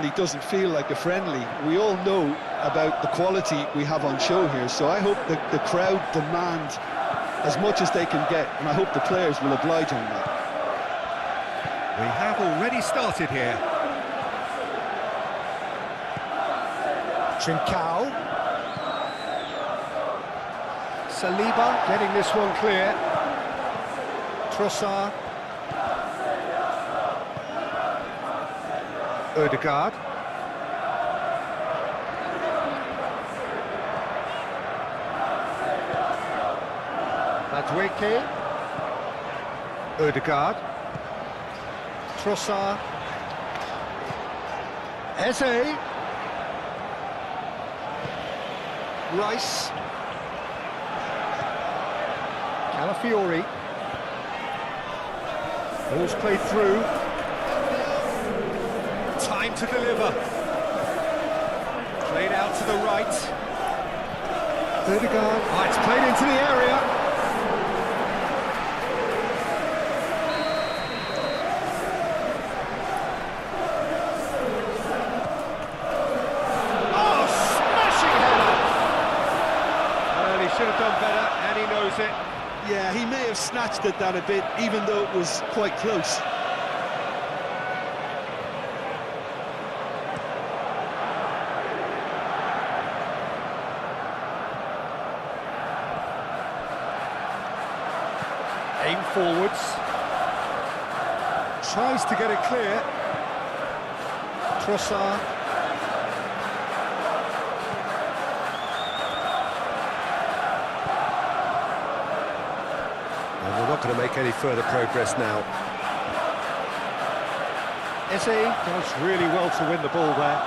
certainly doesn't feel like a friendly. We all know about the quality we have on show here, so I hope that the crowd demand as much as they can get, and I hope the players will oblige on that. We have already started here. Trincao. Saliba getting this one clear. Trossard. Odegaard. Madueke. Odegaard. Trossard. Eze. Rice. Calafiori. Ball's played through. Time to deliver. Played out to the right. Odegaard. Oh, it's played into the area. Oh, smashing header! Well, he should have done better, and he knows it. Yeah, he may have snatched at that a bit, even though it was quite close. Aim forwards. Tries to get it clear. Trossard. And we're not going to make any further progress now. Eze does really well to win the ball there.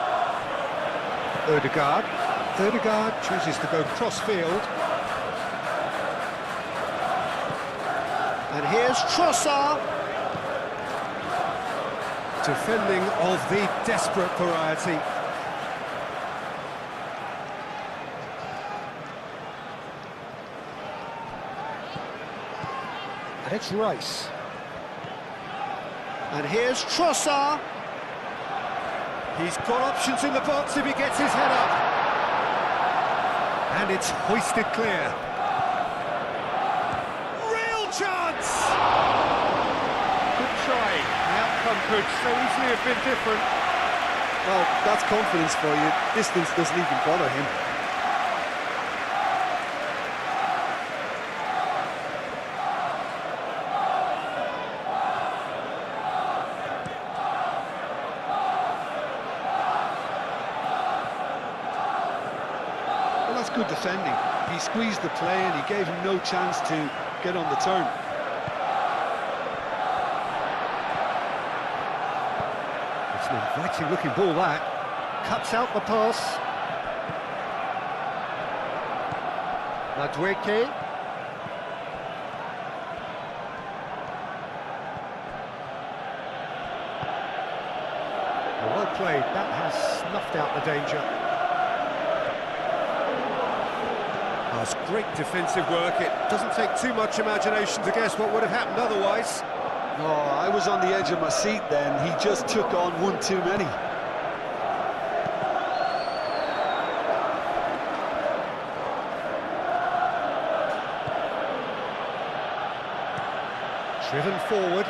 Odegaard. Odegaard chooses to go cross-field. And here's Trossard. Defending of the desperate variety. And it's Rice. And here's Trossard. He's got options in the box if he gets his head up. And it's hoisted clear. Chance! Good try. The outcome could so easily have been different. Well, that's confidence for you. Distance doesn't even bother him. Well, that's good defending. He squeezed the play and he gave him no chance to get on the turn. It's an inviting looking ball that. Cuts out the pass. Madueke. Well played, that has snuffed out the danger. That's great defensive work. It doesn't take too much imagination to guess what would have happened otherwise. Oh, I was on the edge of my seat then. He just took on one too many. Driven forward.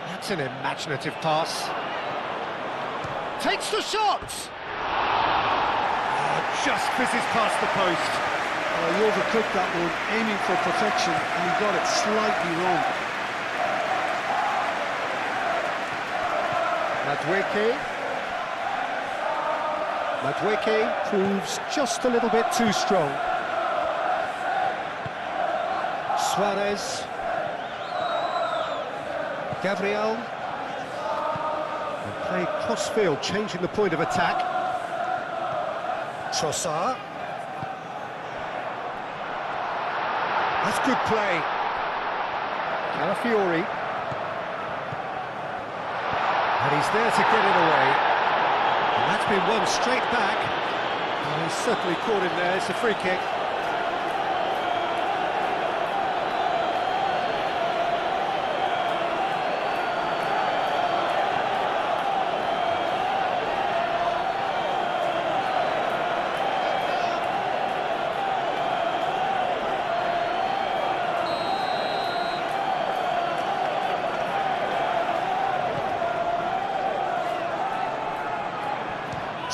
That's an imaginative pass. Takes the shot! Oh, just fizzes past the post. He overcooked that one, aiming for perfection, and he got it slightly wrong. Madueke proves just a little bit too strong. Suarez. Gabriel. Play cross-field, changing the point of attack. Trossard. That's good play. Calafiori. And he's there to get it away. And that's been won straight back. Oh, he's certainly caught him there. It's a free kick.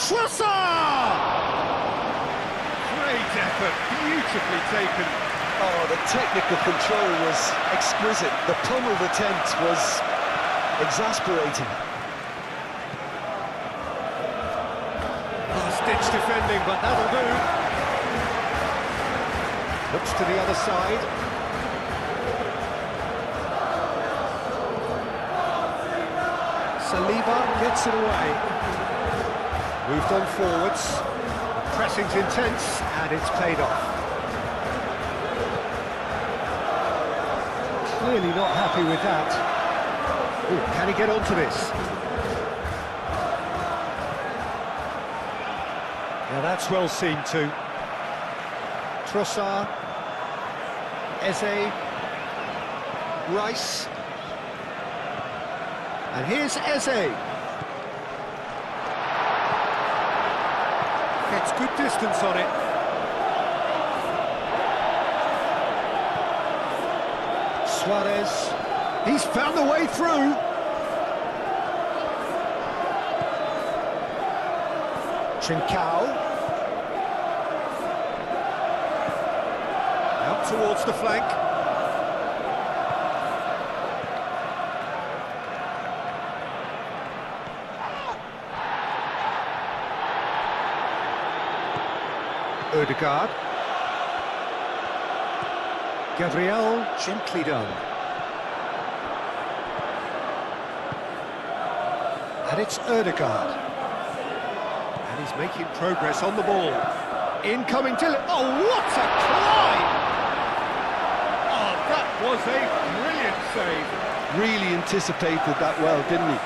Trossard! Great effort, beautifully taken. Oh, the technical control was exquisite. The pummeled attempt was exasperating. Last-ditch defending, but that'll do. Looks to the other side. Saliba gets it away. Moved on forwards. The pressing's intense, and it's paid off. Clearly not happy with that. Ooh, can he get onto this? Yeah, that's well seen too. Trossard, Eze, Rice, and here's Eze. Gets good distance on it. Suarez, he's found the way through. Trincao. Out towards the flank. Ødegaard. Gabriel, gently done. And it's Ødegaard. And he's making progress on the ball. Incoming Dylan. Oh, what a climb! Oh, that was a brilliant save. Really anticipated that well, didn't he?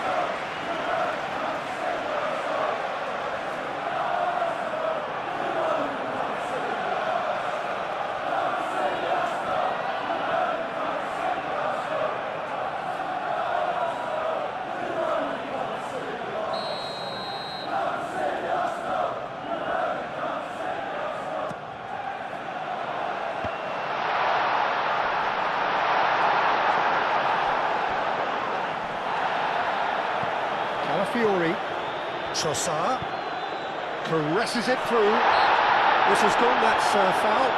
Fiori, Trossard, caresses it through. This has gone, that's foul.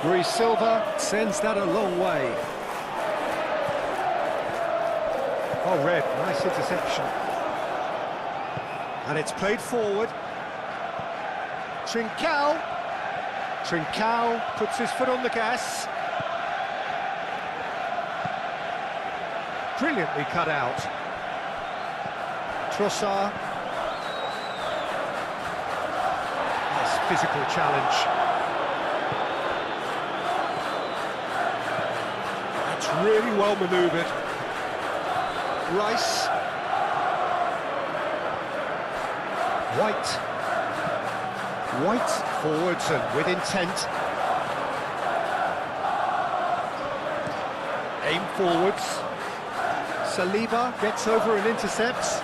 Luis Silva sends that a long way. Oh, Red, nice interception. And it's played forward. Trincao. Trincao puts his foot on the gas. Brilliantly cut out. Trossard. Nice physical challenge. That's really well manoeuvred. Rice. White forwards and with intent. Aim forwards. Saliba gets over and intercepts.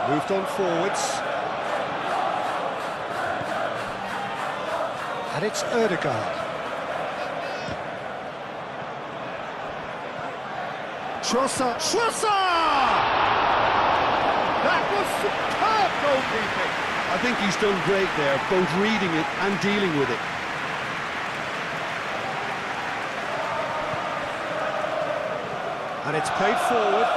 Moved on forwards. And it's Ødegaard. Trossard! That was superb goalkeeping! I think he's done great there, both reading it and dealing with it. And it's played forward.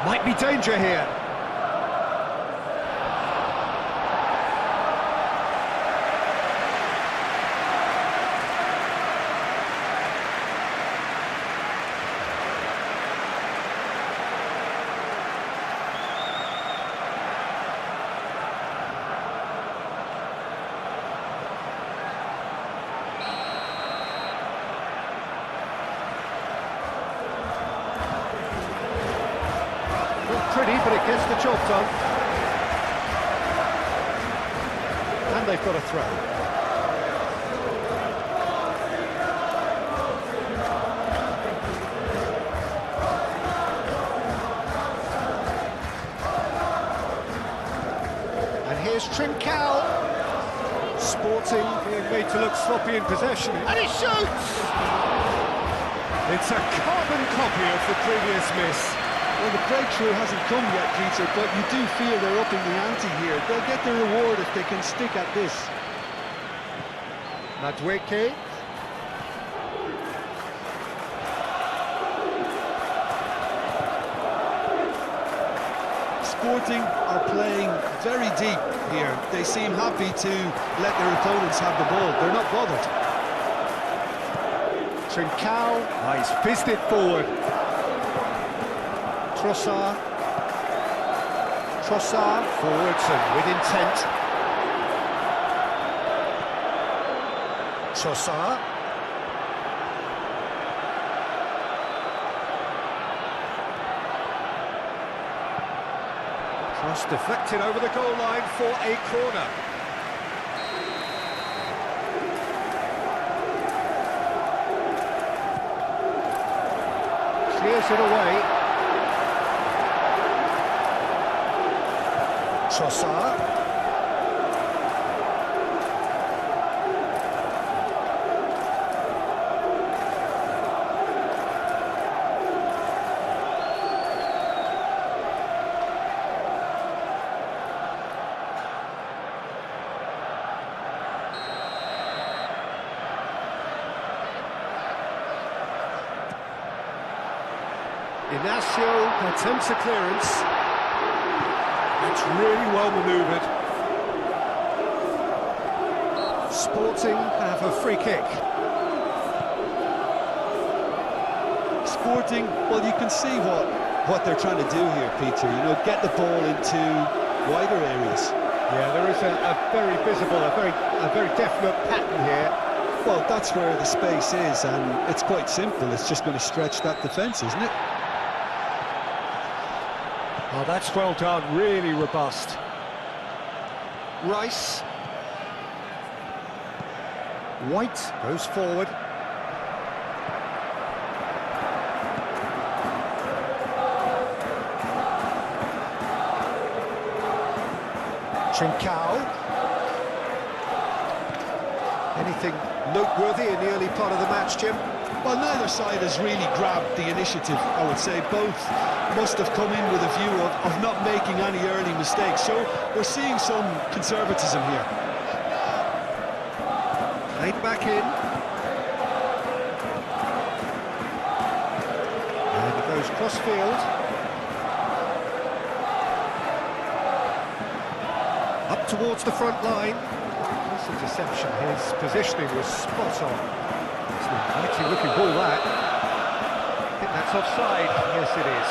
Might be danger here. but it gets the job done. And they've got a throw. Here's Trincao. Sporting being made to look sloppy in possession. And he shoots! It's a carbon copy of the previous miss. Well, the breakthrough hasn't come yet, Peter, but you do feel they're upping the ante here. They'll get the reward if they can stick at this. Madueke. Sporting are playing very deep here. They seem happy to let their opponents have the ball. They're not bothered. Trincao. He's fizzed it forward. Trossard. Trossard forwards and with intent. Trossard. Cross deflected over the goal line for a corner. Clears it away. Trossard. Inacio attempts a clearance. It's really well manoeuvred. Sporting have a free kick. Sporting, well, you can see what they're trying to do here, Peter. You know, get the ball into wider areas. Yeah, there is a very visible, a very definite pattern here. Well, that's where the space is, and it's quite simple. It's just going to stretch that defence, isn't it? Oh, that's well done, really robust. Rice. White goes forward. Trincao. Anything noteworthy in the early part of the match, Jim? Well, neither side has really grabbed the initiative, I would say. Both must have come in with a view of not making any early mistakes. So we're seeing some conservatism here. Played back in. And it goes cross-field. Up towards the front line. This interception, his positioning was spot on. It's a mighty looking ball, that. I think that's offside. Yes, it is.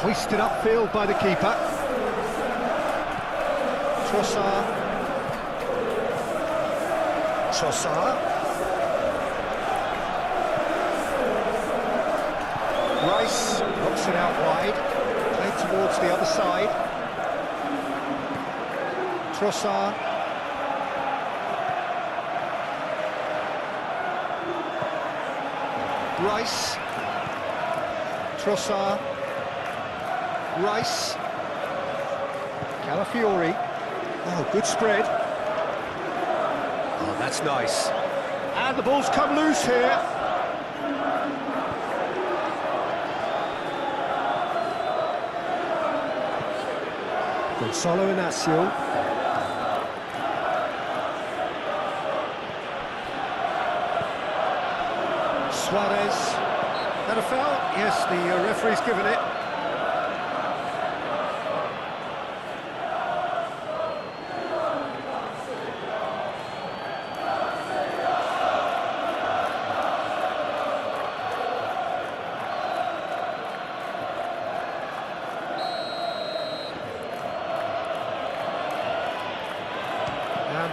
Hoisted upfield by the keeper. Trossard. Trossard. Rice knocks it out wide. Played towards the other side. Trossard. Rice. Trossard. Rice. Calafiori. Oh, good spread. Oh, that's nice. And the ball's come loose here. Gonzalo Inacio. Suarez. That a foul? Yes, the referee's given it.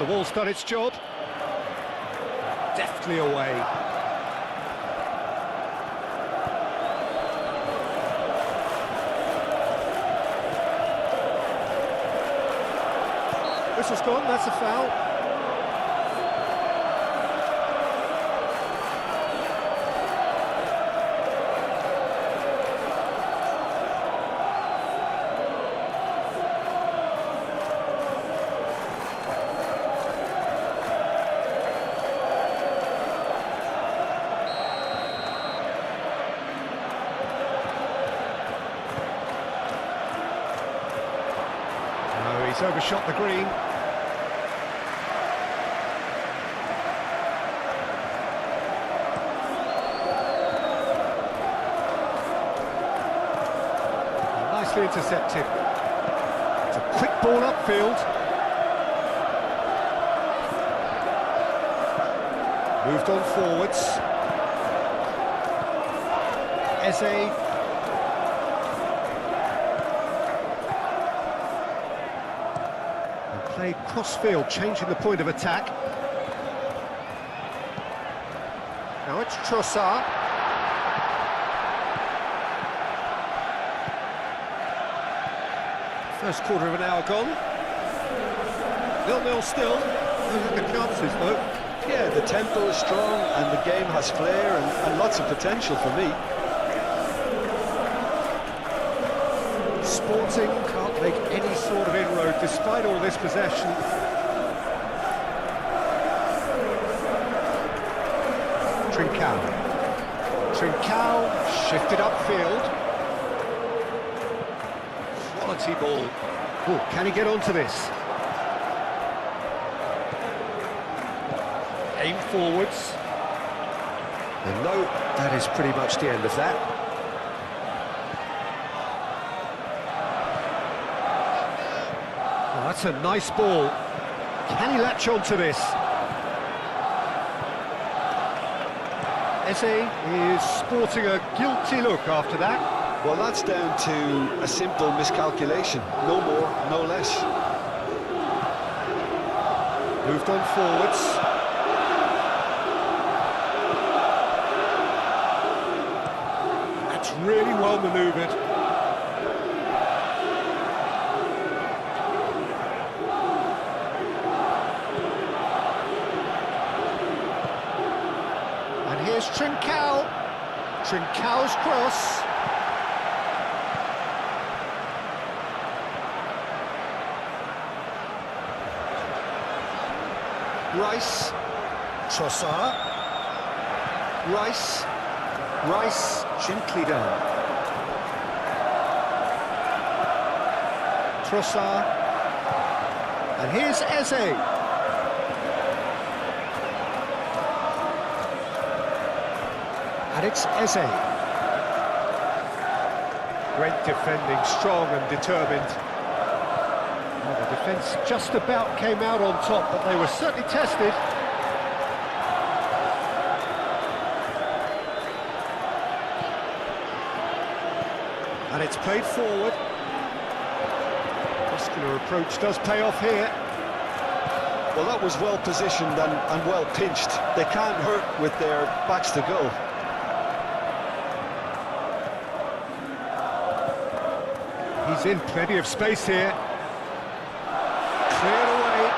The ball's done its job. Deftly away. Whistle's gone, that's a foul. No, he's overshot the green. Nicely intercepted. It's a quick ball upfield. Moved on forwards. Eze. And played cross-field, changing the point of attack. Now it's Trossard. First quarter of an hour gone. 0-0 still. Those are the chances, though. Yeah, the tempo is strong and the game has flair and lots of potential for me. Sporting can't make any sort of inroad despite all this possession. Trincao shifted upfield. Quality ball. Oh, can he get onto this? Aim forwards. And no, that is pretty much the end of that. Oh, that's a nice ball. Can he latch onto this? Eze is sporting a guilty look after that. Well, that's down to a simple miscalculation. No more, no less. Moved on forwards. That's really well manoeuvred. And here's Trincao. Trincao's cross. Rice, Trossard, Rice, gently down. Trossard, and here's Eze. And it's Eze. Great defending, strong and determined. Well, the defence just about came out on top, but they were certainly tested. And it's played forward. Muscular approach does pay off here. Well, that was well positioned and well pinched. They can't hurt with their backs to goal. He's in plenty of space here. Cleared away.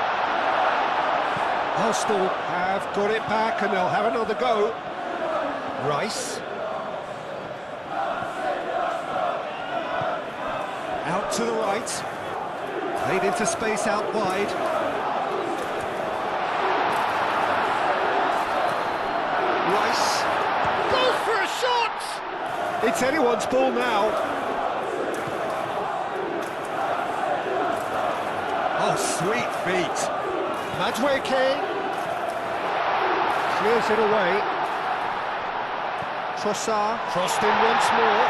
Arsenal have got it back and they'll have another go. Rice. Out to the right. Played into space out wide. Rice. Goes for a shot! It's anyone's ball now. Oh, sweet feet. Madweke clears it away. Trossard crossed in once more.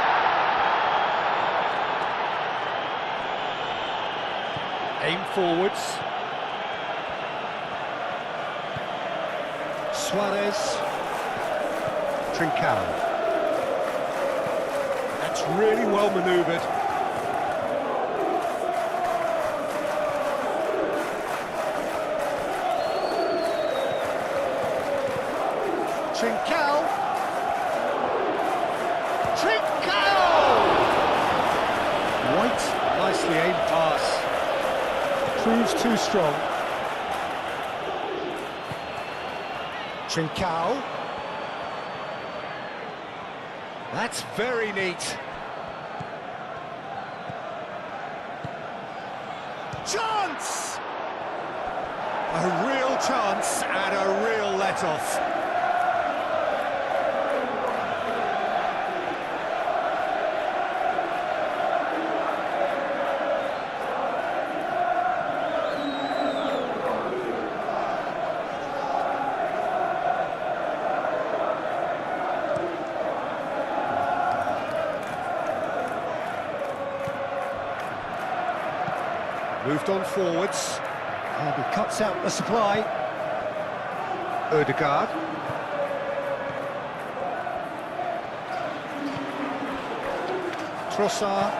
Aim forwards. Suarez. Trincao. That's really well manoeuvred. Trincao! Trincao! White, nicely aimed pass. Proves too strong. Trincao. That's very neat. Chance! A real chance and a real let-off. Moved on forwards. And he cuts out the supply. Ødegaard. Trossard.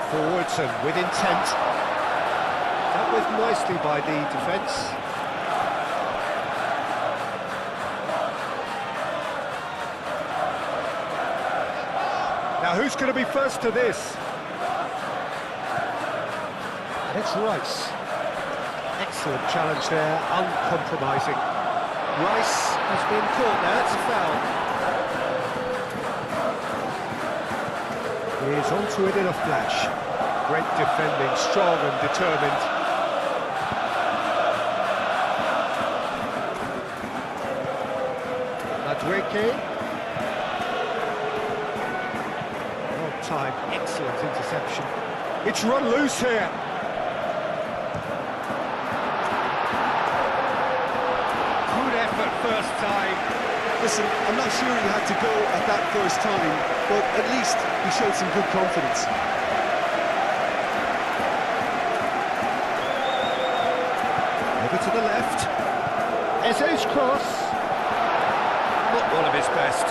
Forwards and with intent. Dealt with nicely by the defence. Now who's going to be first to this? It's Rice. Excellent challenge there, uncompromising. Rice has been caught there, it's a foul. He is onto it in a flash. Great defending, strong and determined. Madueke. On time, excellent interception. It's run loose here. First time. Listen, I'm not sure he had to go at that first time, but at least he showed some good confidence. Over to the left. Eze's cross. Not one of his best.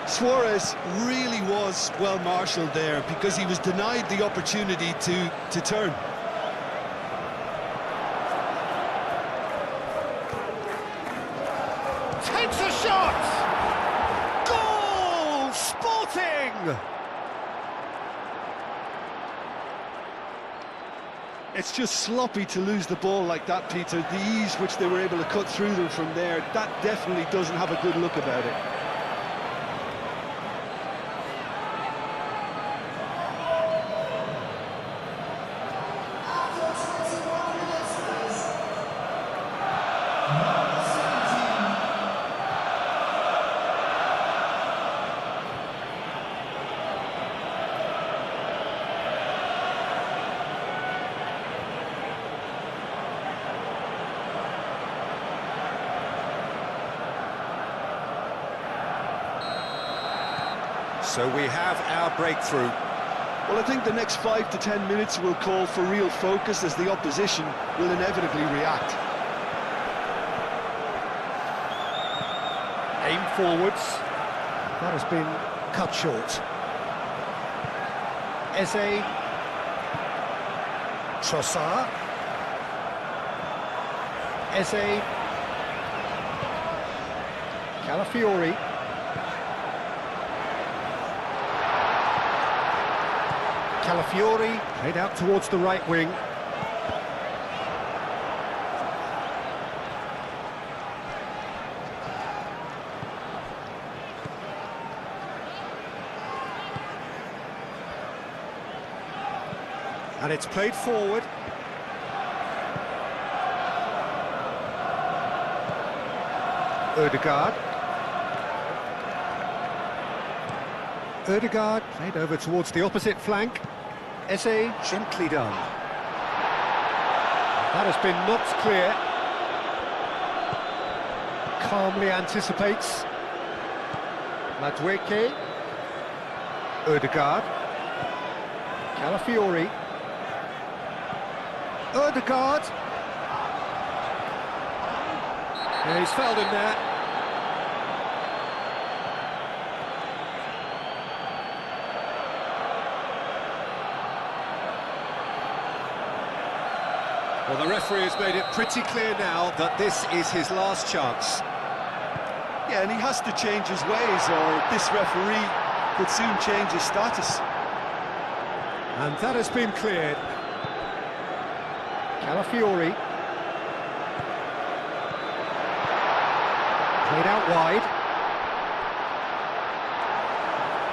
Suarez really was well marshalled there because he was denied the opportunity to turn. Takes a shot! Goal! Sporting! It's just sloppy to lose the ball like that, Peter. The ease which they were able to cut through them from there, that definitely doesn't have a good look about it. So we have our breakthrough. Well, I think the next 5 to 10 minutes will call for real focus as the opposition will inevitably react. Aim forwards. That has been cut short. Eze. Trossard. Eze. Calafiori. Calafiori, played out towards the right wing. And it's played forward. Ødegaard. Ødegaard played over towards the opposite flank. Eze, gently done. That has been knocked clear. Calmly anticipates. Madueke. Ødegaard. Calafiori. Ødegaard. Yeah, he's fouled him there. Well, the referee has made it pretty clear now that this is his last chance. Yeah, and he has to change his ways, or this referee could soon change his status. And that has been cleared. Calafiori. Played out wide.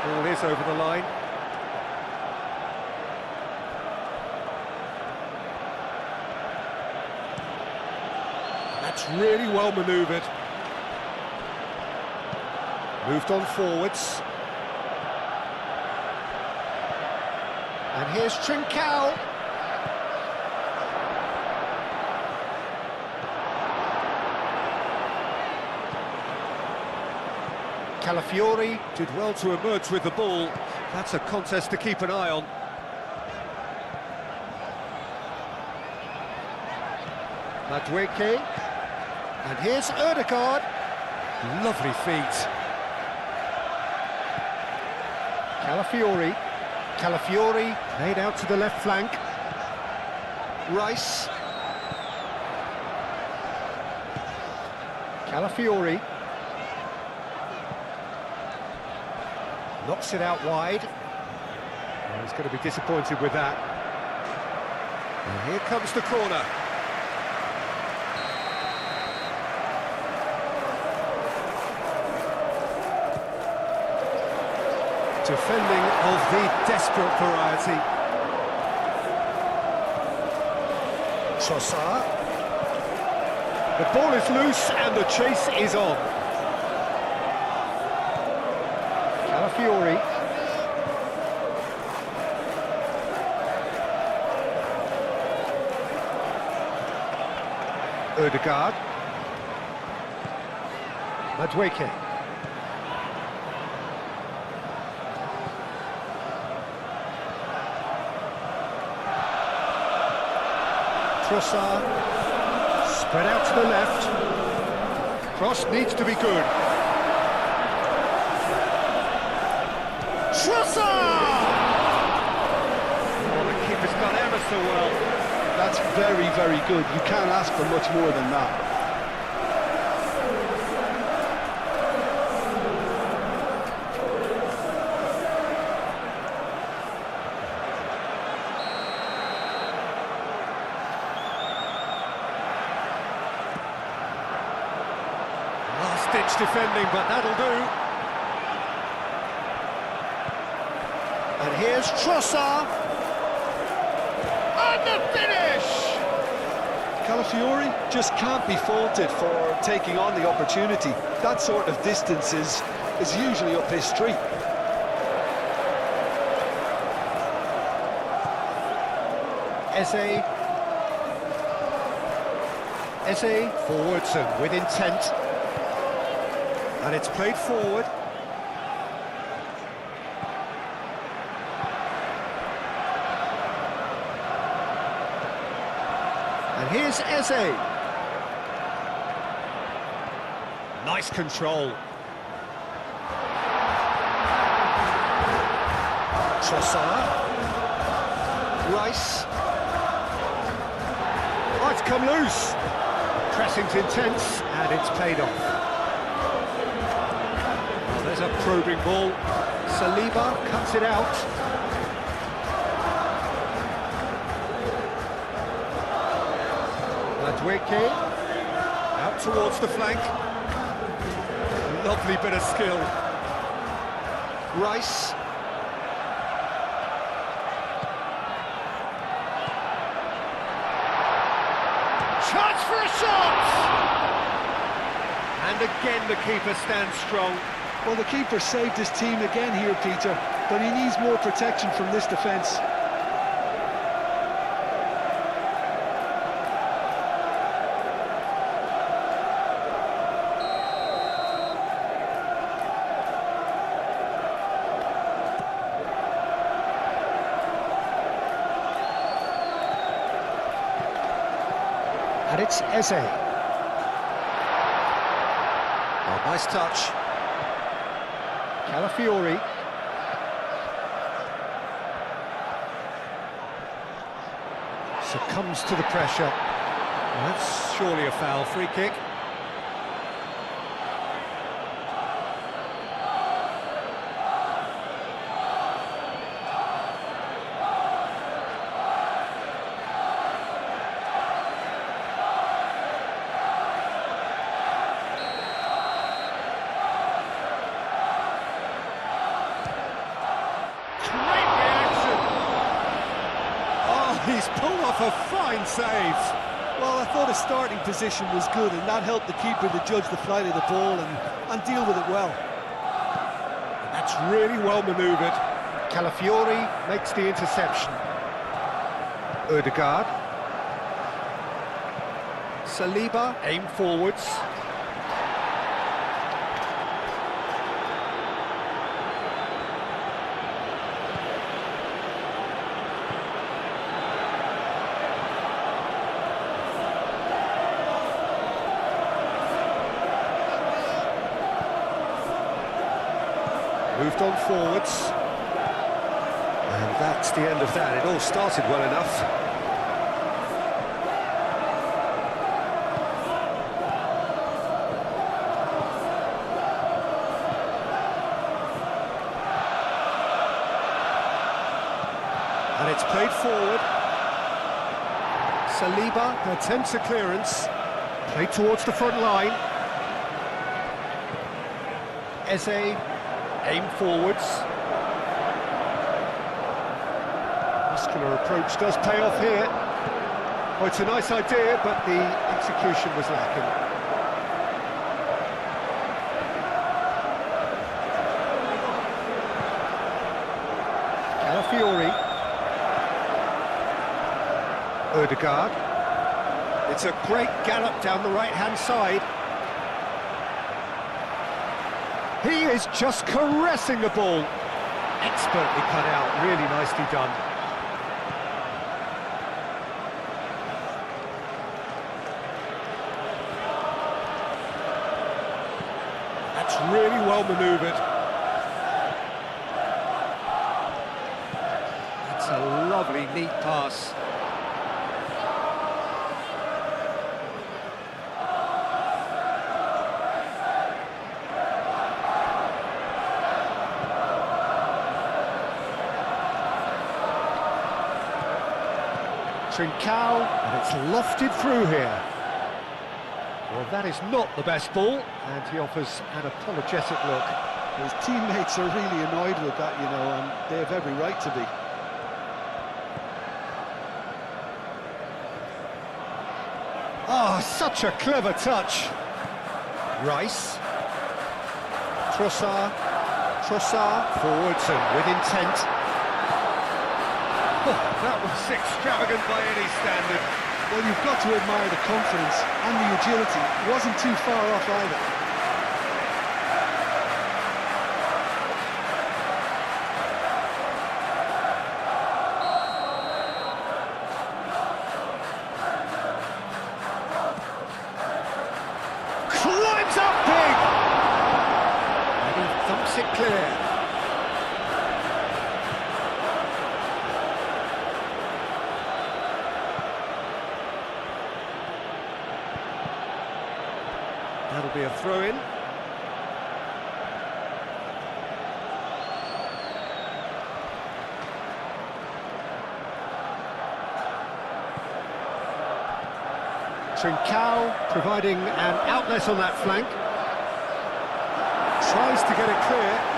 Ball is over the line. That's really well manoeuvred. Moved on forwards. And here's Trincao. Calafiori did well to emerge with the ball. That's a contest to keep an eye on. Madueke. And here's Ødegaard. Lovely feet. Calafiori. Calafiori played out to the left flank. Rice. Calafiori. Knocks it out wide. Well, he's going to be disappointed with that. And here comes the corner. Defending of the desperate variety. Trossard. The ball is loose and the chase is on. Calafiori. Ødegaard. Madueke. Trossard, spread out to the left. Cross needs to be good. Trossard! Oh, the keeper's done ever so well. That's very, very good. You can't ask for much more than that. Last-ditch defending, but that'll do. And here's Trossard. And the finish! Calafiori just can't be faulted for taking on the opportunity. That sort of distance is usually up his street. Eze forwards and with intent. And it's played forward. And here's Eze. Nice control. Trossard. Rice. Oh, it's come loose. Pressing's intense, and it's paid off. Well, there's a probing ball. Saliba cuts it out. Madueke out towards the flank. Lovely bit of skill. Rice. Chance for a shot! And again the keeper stands strong. Well, the keeper saved his team again here, Peter, but he needs more protection from this defence. And it's Eze. Oh, nice touch. Calafiori. Succumbs to the pressure. That's surely a foul. Free kick. He's pulled off a fine save. Well, I thought his starting position was good, and that helped the keeper to judge the flight of the ball and deal with it well. And that's really well manoeuvred. Calafiori makes the interception. Ødegaard. Saliba, aim forwards. Moved on forwards. And that's the end of that. It all started well enough. And it's played forward. Saliba attempts a clearance. Played towards the front line. Eze. Aim forwards. Muscular approach does pay off here. Oh, it's a nice idea, but the execution was lacking. Calafiori. Ødegaard. It's a great gallop down the right-hand side. He is just caressing the ball. Expertly cut out, really nicely done. That's really well manoeuvred. That's a lovely, neat pass. Trincao, and it's lofted through here. Well, that is not the best ball, and he offers an apologetic look. His teammates are really annoyed with that, you know, and they have every right to be. Oh, such a clever touch. Rice. Trossard, forwards and with intent. Oh, that was extravagant by any standard. Well, you've got to admire the confidence and the agility. It wasn't too far off either. Climbs up big! And he thumps it clear. That'll be a throw-in. Trincao providing an outlet on that flank. Tries to get it clear.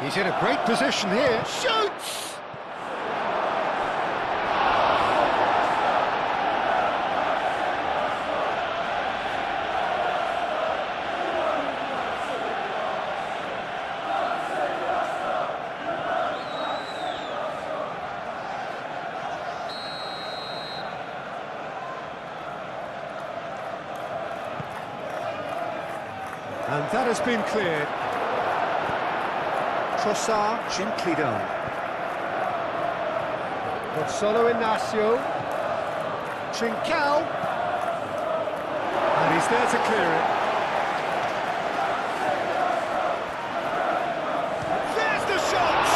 He's in a great position here. Shoots! And that has been cleared. Trossard, gently done. Gonzalo Inacio. Trincao. And he's He's there to clear it. There's the shot!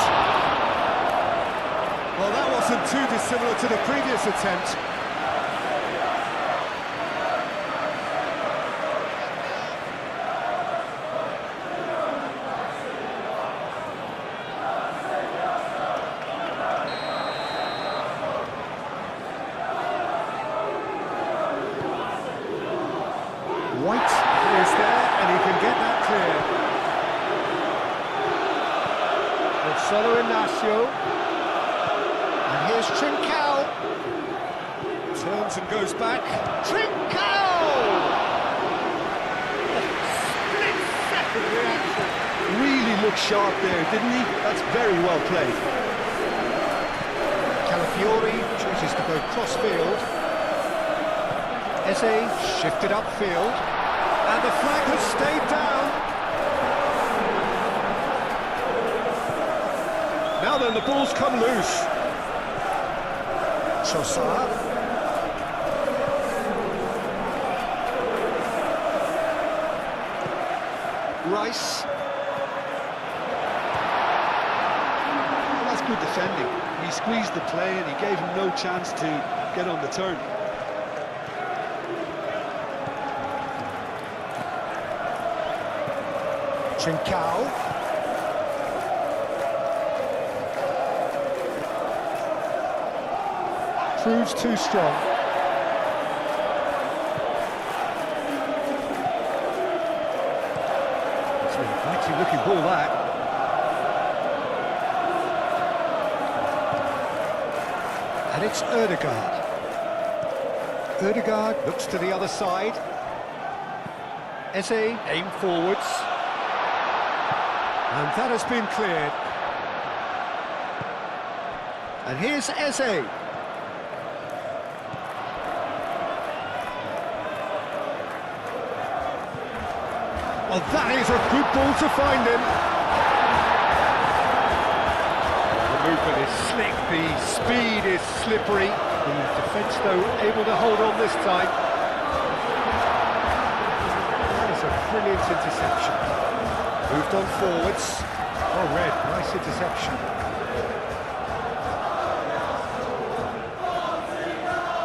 Well, that wasn't too dissimilar to the previous attempt. White is there, and he can get that clear. Gonzalo Inacio. And here's Trincao. Turns and goes back. Trincao! Split-second reaction. Really looked sharp there, didn't he? That's very well played. Calafiori chooses to go cross-field. Eze shifted upfield, and the flag has stayed down. Now then, the ball's come loose. Trossard. Rice. Well, that's good defending. He squeezed the play and he gave him no chance to get on the turn. Trincao. Proves too strong. It's an inviting looking ball, that. And it's Ødegaard. Ødegaard looks to the other side. Eze aim forwards. And that has been cleared. And here's Eze. Oh, that is a good ball to find him. The movement is slick, the speed is slippery. The defence, though, able to hold on this time. That is a brilliant interception. Moved on forwards. Oh, Red, nice interception.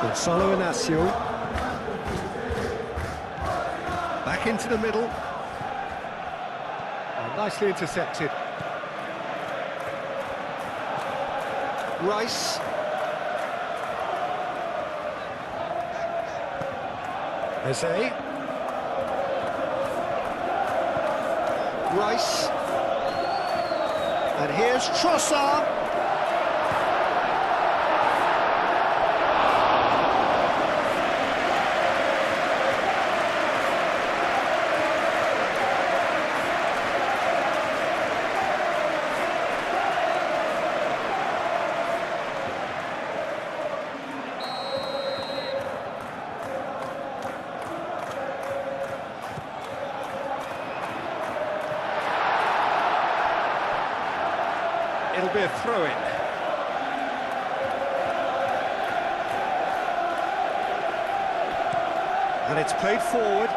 Gonzalo Inacio. Back into the middle. Oh, nicely intercepted. Rice. Eze. Rice. And here's Trossard. It'll be a throw-in. And it's played forward.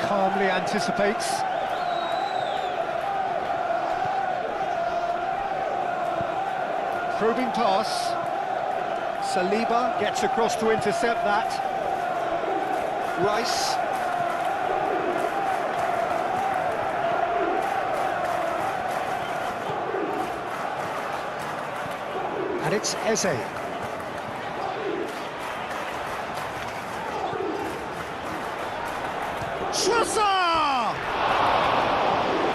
Calmly anticipates. Probing pass. Saliba gets across to intercept that. Rice. And it's Eze. Trossard!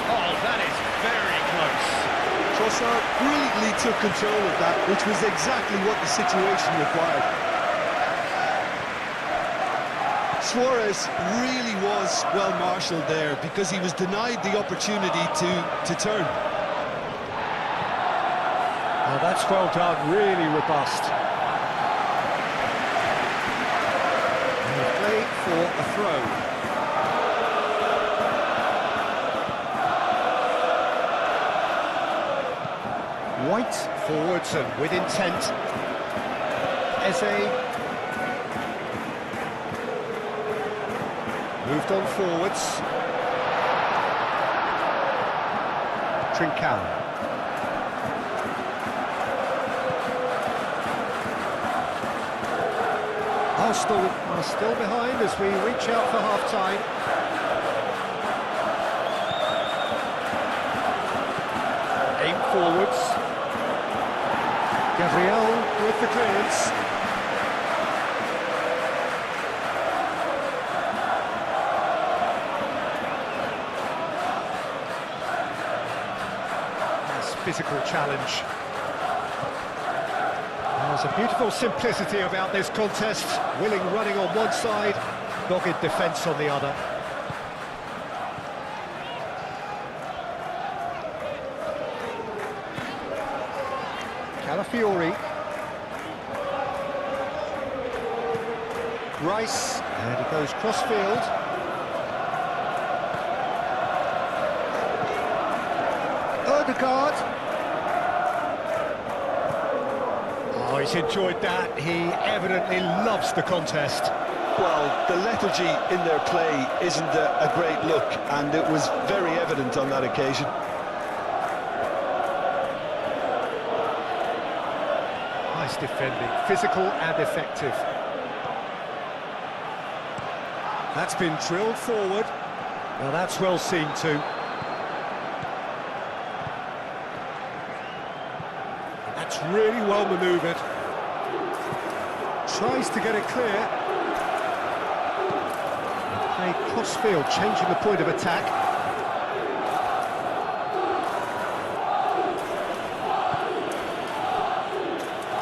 Oh, that is very close. Trossard brilliantly took control of that, which was exactly what the situation required. Suarez really was well marshalled there because he was denied the opportunity to turn. Oh, that's well done, really robust. And he played for a throw. White forwards and with intent. Eze. Moved on forwards. Trincao. Arsenal are still behind as we reach out for half-time. Aim forwards. Gabriel with the clearance. Nice physical challenge. There's a beautiful simplicity about this contest. Willing running on one side, dogged defence on the other. Calafiori. Rice, and he goes cross-field. Ødegaard. Oh, he's enjoyed that. He evidently loves the contest. Well, the lethargy in their play isn't a great look, and it was very evident on that occasion. Nice defending, physical and effective. That's been drilled forward. Well, that's well seen too. That's really well manoeuvred. Tries to get it clear. Played cross-field, changing the point of attack.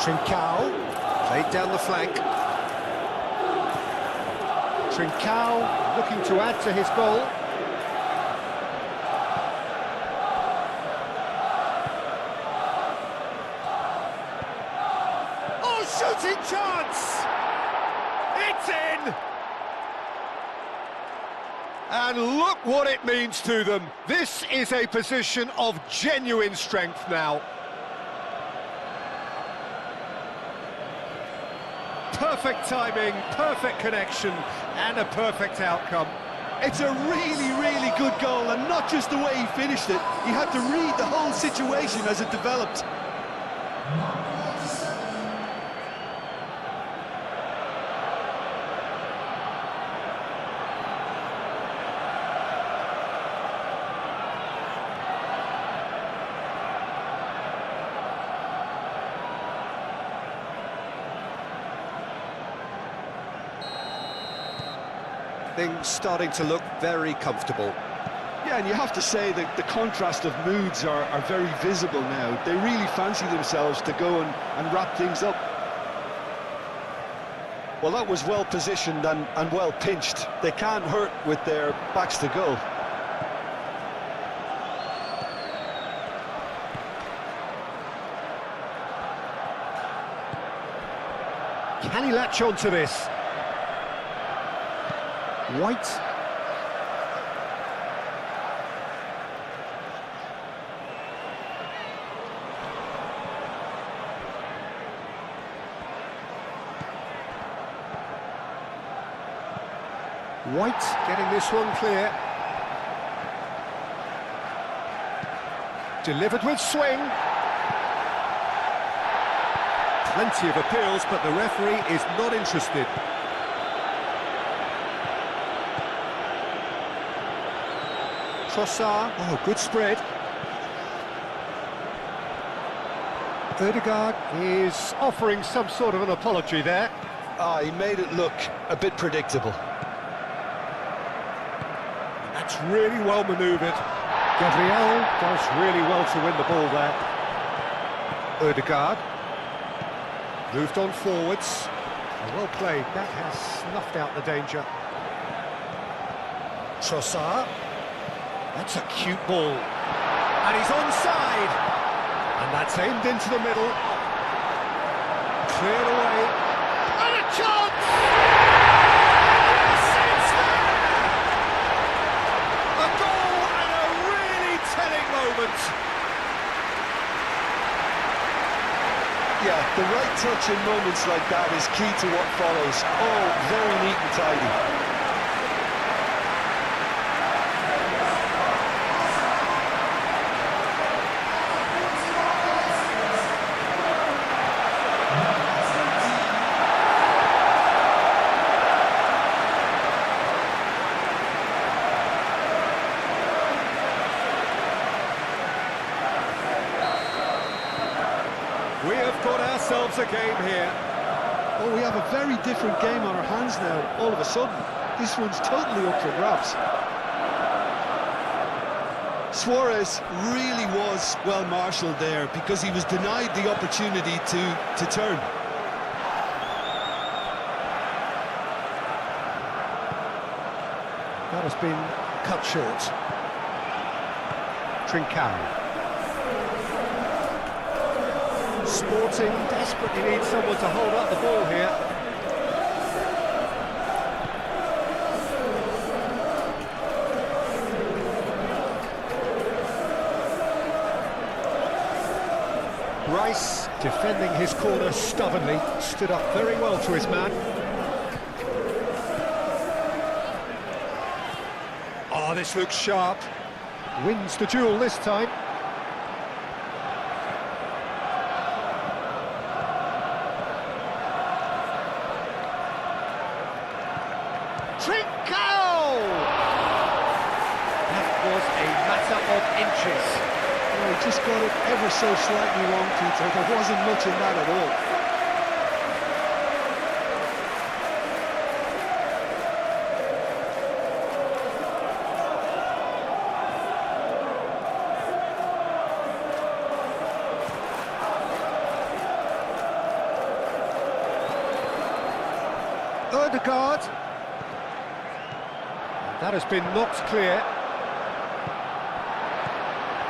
Trincao, played down the flank. Trincao looking to add to his goal. Oh, shooting chance! It's in! And look what it means to them. This is a position of genuine strength now. Perfect timing, perfect connection, and a perfect outcome. It's a really, really good goal, and not just the way he finished it. He had to read the whole situation as it developed. Things starting to look very comfortable. Yeah, and you have to say that the contrast of moods are very visible now. They really fancy themselves to go and wrap things up. Well, that was well positioned and well pinched. They can't hurt with their backs to goal. Can he latch on to this? White. White getting this one clear. Delivered with swing. Plenty of appeals, but the referee is not interested. Trossard, oh, good spread. Ødegaard is offering some sort of an apology there. He made it look a bit predictable. That's really well manoeuvred. Gabriel does really well to win the ball there. Ødegaard moved on forwards. Well played, that has snuffed out the danger. Trossard. That's a cute ball. And he's onside. And that's aimed into the middle. Cleared away. And a chance! Yes, it's there! A goal and a really telling moment. Yeah, the right touch in moments like that is key to what follows. Oh, very neat and tidy. a game here. Oh, we have a very different game on our hands now, all of a sudden. This one's totally up for grabs. Suarez really was well marshalled there because he was denied the opportunity to turn. That has been cut short. Trincao. Sporting desperately needs someone to hold up the ball here. Rice, defending his corner stubbornly, stood up very well to his man. Oh, this looks sharp. Wins the duel this time. Trincao! That was a matter of inches. Oh, he just got it ever so slightly wrong, Peter. There wasn't much in that at all. Ødegaard. That has been knocked clear.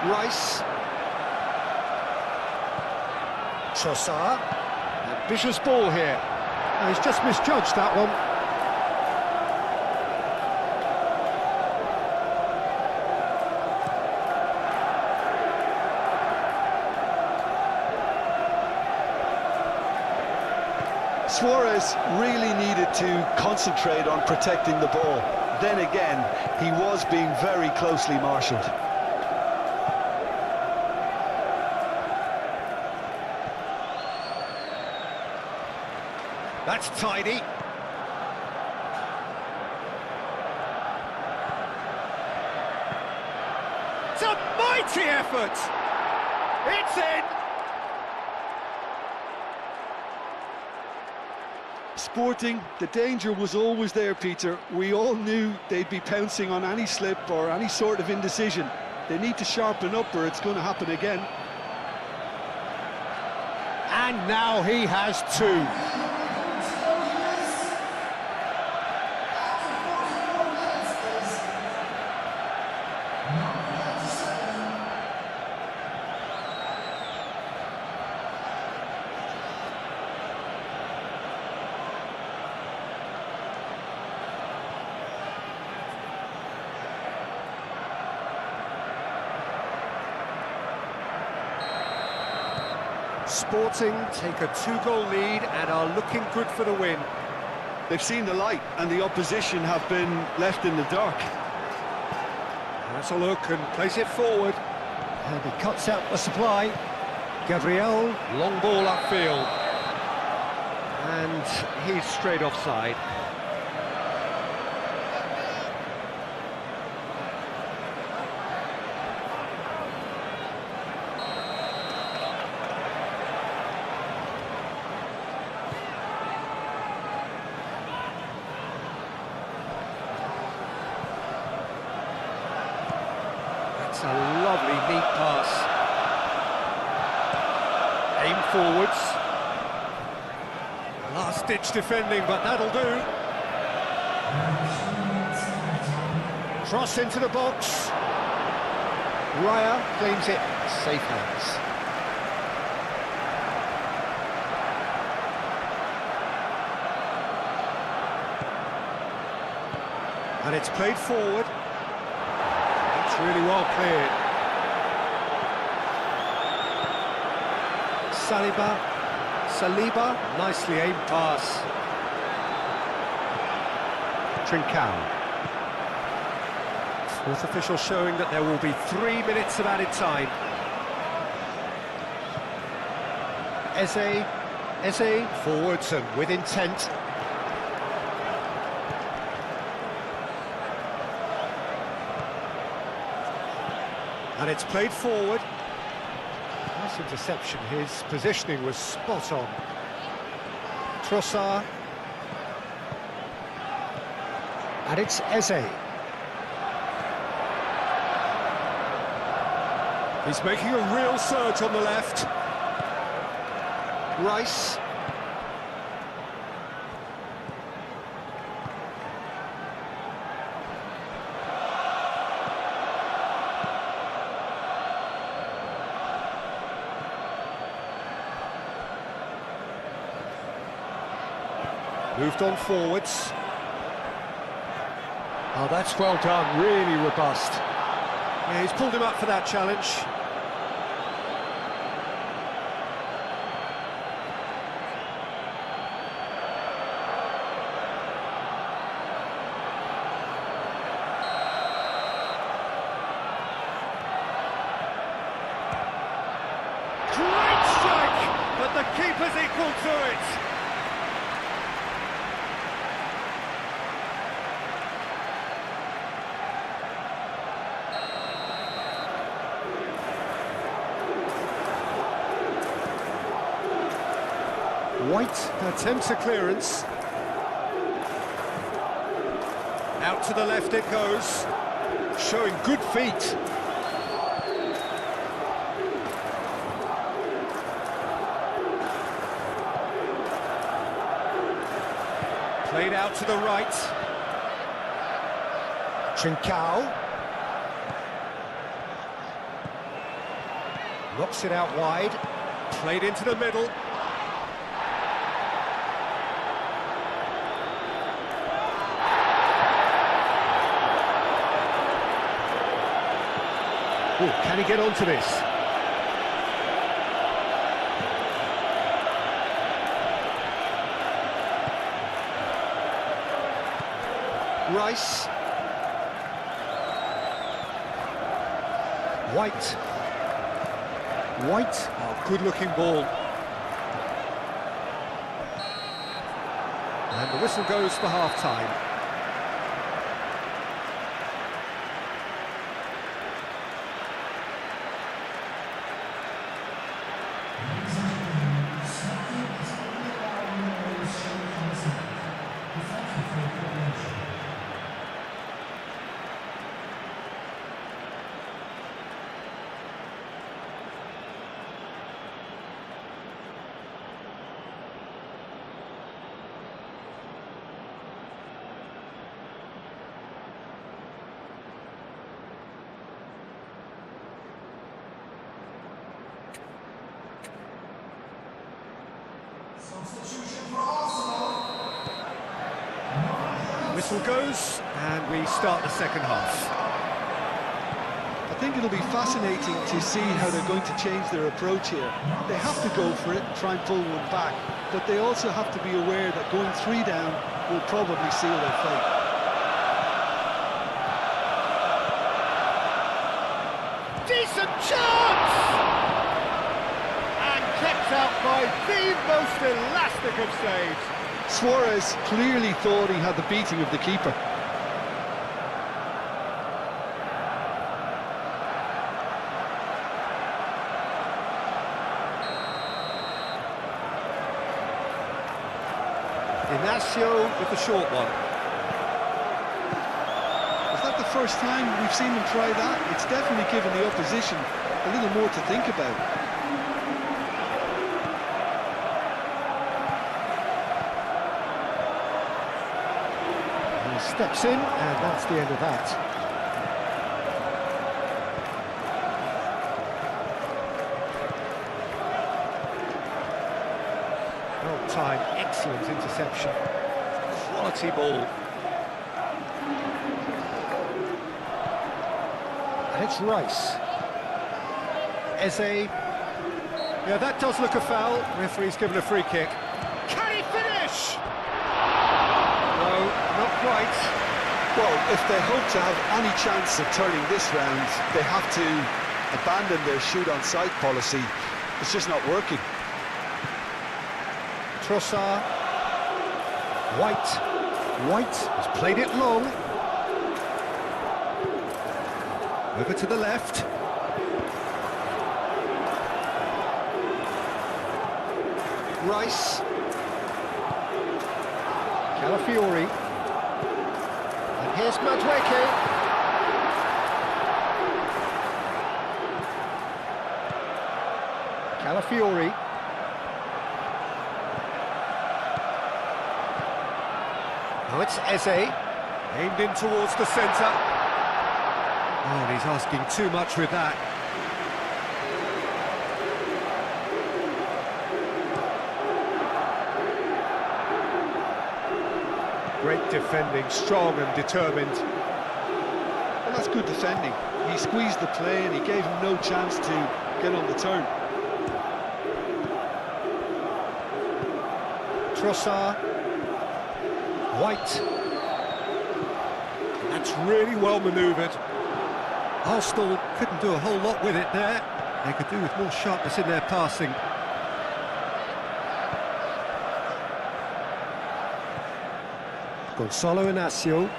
Rice. Trossard. Ambitious ball here. Oh, he's just misjudged that one. Suarez really needed to concentrate on protecting the ball. Then again, he was being very closely marshalled. That's tidy. It's a mighty effort! It's in! Sporting, the danger was always there, Peter. We all knew they'd be pouncing on any slip or any sort of indecision. They need to sharpen up or it's going to happen again. And now he has two. Sporting take a two-goal lead and are looking good for the win. They've seen the light and the opposition have been left in the dark. That's a look and plays it forward. And he cuts out the supply. Gabriel, long ball upfield. And he's straight offside. It's a lovely, neat pass. Aim forwards. Last-ditch defending, but that'll do. Cross into the box. Raya claims it. Safe hands. And it's played forward. It's really well cleared. Saliba, nicely aimed pass. Trincao. Fourth official showing that there will be 3 minutes of added time. Eze, forwards and with intent. And it's played forward. Nice interception, his positioning was spot on. Trossard. And it's Eze. He's making a real surge on the left. Rice. Moved on forwards. Oh, that's well done, really robust. Yeah, he's pulled him up for that challenge. Great strike, but the keeper's equal to it. White attempts a clearance. Out to the left it goes, showing good feet. Played out to the right. Trincao. Knocks it out wide. Played into the middle. Ooh, can he get onto this? Rice. White. Oh, good-looking ball. And the whistle goes for half-time. Whistle goes, and we start the second half. I think it'll be fascinating to see how they're going to change their approach here. They have to go for it and try and pull one back, but they also have to be aware that going 3 down will probably seal their fate. Decent chance! And kept out by the most elastic of saves. Suarez clearly thought he had the beating of the keeper. Inacio with the short one. Is that the first time we've seen them try that? It's definitely given the opposition a little more to think about. Steps in, and that's the end of that. Well timed, excellent interception. Quality ball. And it's Rice. Eze. Yeah, that does look a foul. Referee's given a free kick. Can he finish? No, not quite. Well, if they hope to have any chance of turning this round, they have to abandon their shoot-on-sight policy. It's just not working. Trossard. White has played it long. Over to the left. Rice. Calafiori. And here's Madueke. Calafiori. Now it's Eze. Aimed in towards the centre. Oh, and he's asking too much with that. Great defending, strong and determined. Well, that's good defending. He squeezed the play and he gave him no chance to get on the turn. Trossard. White. That's really well manoeuvred. Arsenal couldn't do a whole lot with it there. They could do with more sharpness in their passing. Gonzalo Inacio.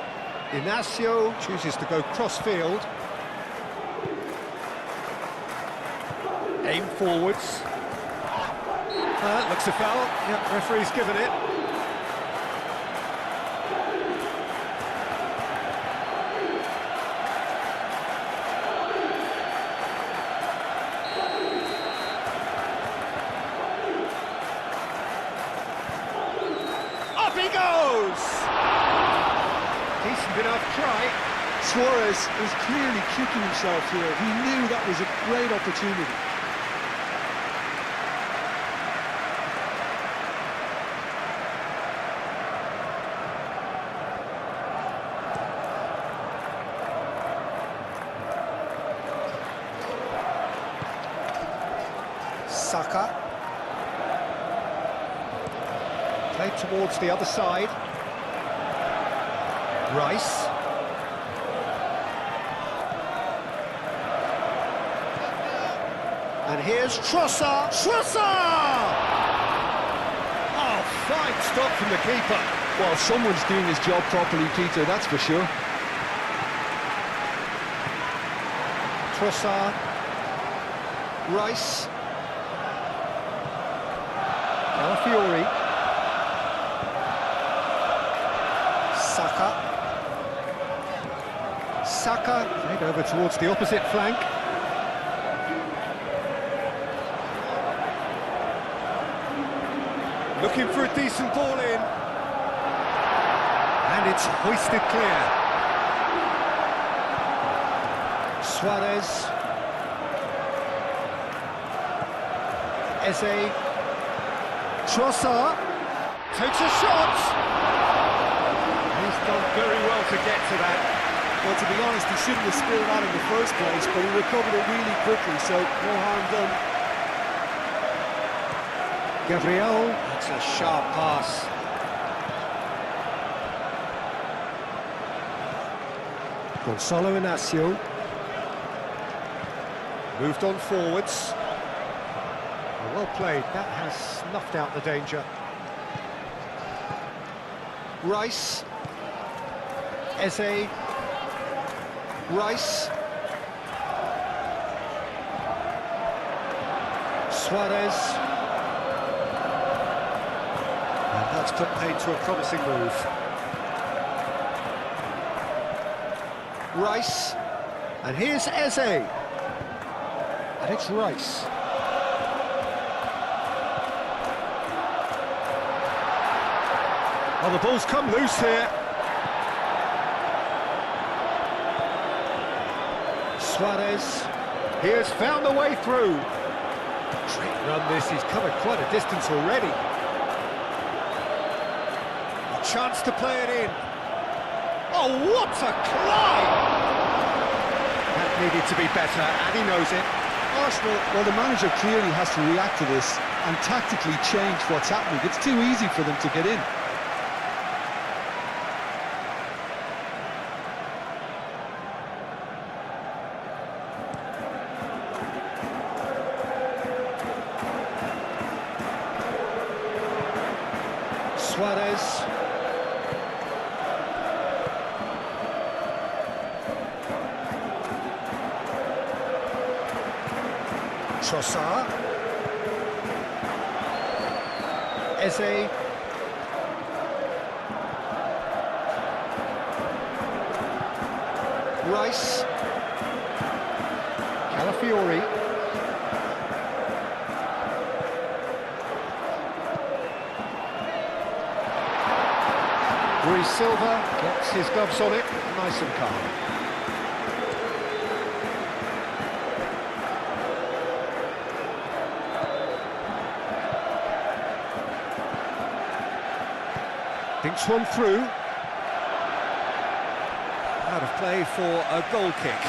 Inacio chooses to go cross-field. Aim forwards. Looks a foul. Yep, referee's given it. Up he goes! Decent enough try. Suarez is clearly kicking himself here. He knew that was a great opportunity. Saka. Played towards the other side. Rice. And here's Trossard. Trossard! Oh, fine stop from the keeper. Well, someone's doing his job properly, Peter, that's for sure. Trossard. Rice. Calafiori. Saka. Saka played over towards the opposite flank. Looking for a decent ball in. And it's hoisted clear. Suarez. Eze. Trossard takes a shot. He's done very well to get to that. Well, to be honest, he shouldn't have spilled that in the first place, but he recovered it really quickly, so no harm done. Gabriel, that's a sharp pass. Gonzalo Inacio. Moved on forwards. Well played, that has snuffed out the danger. Rice. Eze. Rice. Suarez. And that's put paid to a promising move. Rice. And here's Eze. And it's Rice. Oh, the ball's come loose here. Suarez. He has found a way through. Great run this, he's covered quite a distance already. A chance to play it in. Oh, what a climb! That needed to be better, and he knows it. Arsenal, well, the manager clearly has to react to this and tactically change what's happening. It's too easy for them to get in. Suarez. Trossard. Eze. Rice. Calafiori. Rui Silva gets his gloves on it, nice and calm. Thinks one through. Out of play for a goal kick.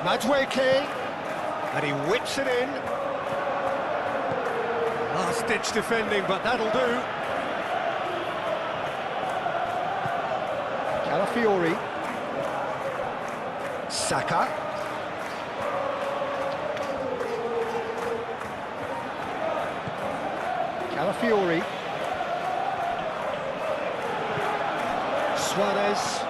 Madueke, and he whips it in. Last-ditch defending, but that'll do. Calafiori. Saka. Calafiori. Suarez.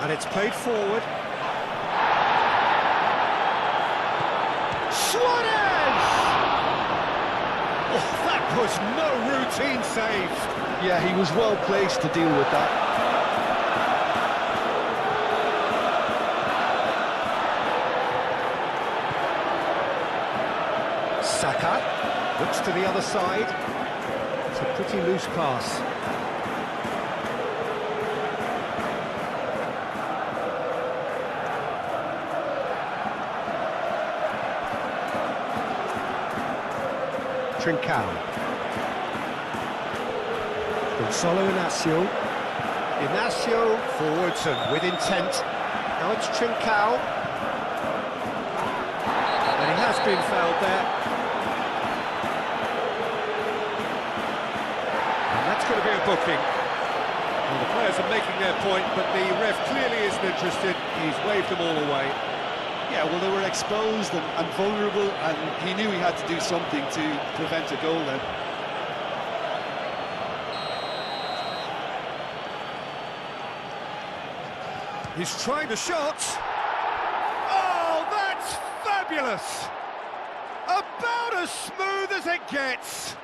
And it's played forward. Suarez! Oh, that was no routine save. Yeah, he was well placed to deal with that. Saka looks to the other side. It's a pretty loose pass. Trincao. Gonzalo Inacio. Inacio forwards and with intent. Now it's Trincao. And he has been fouled there. And that's going to be a booking. Well, the players are making their point, but the ref clearly isn't interested. He's waved them all away. Yeah, well, they were exposed and vulnerable, and he knew he had to do something to prevent a goal then. He's trying the shot. Oh, that's fabulous! About as smooth as it gets.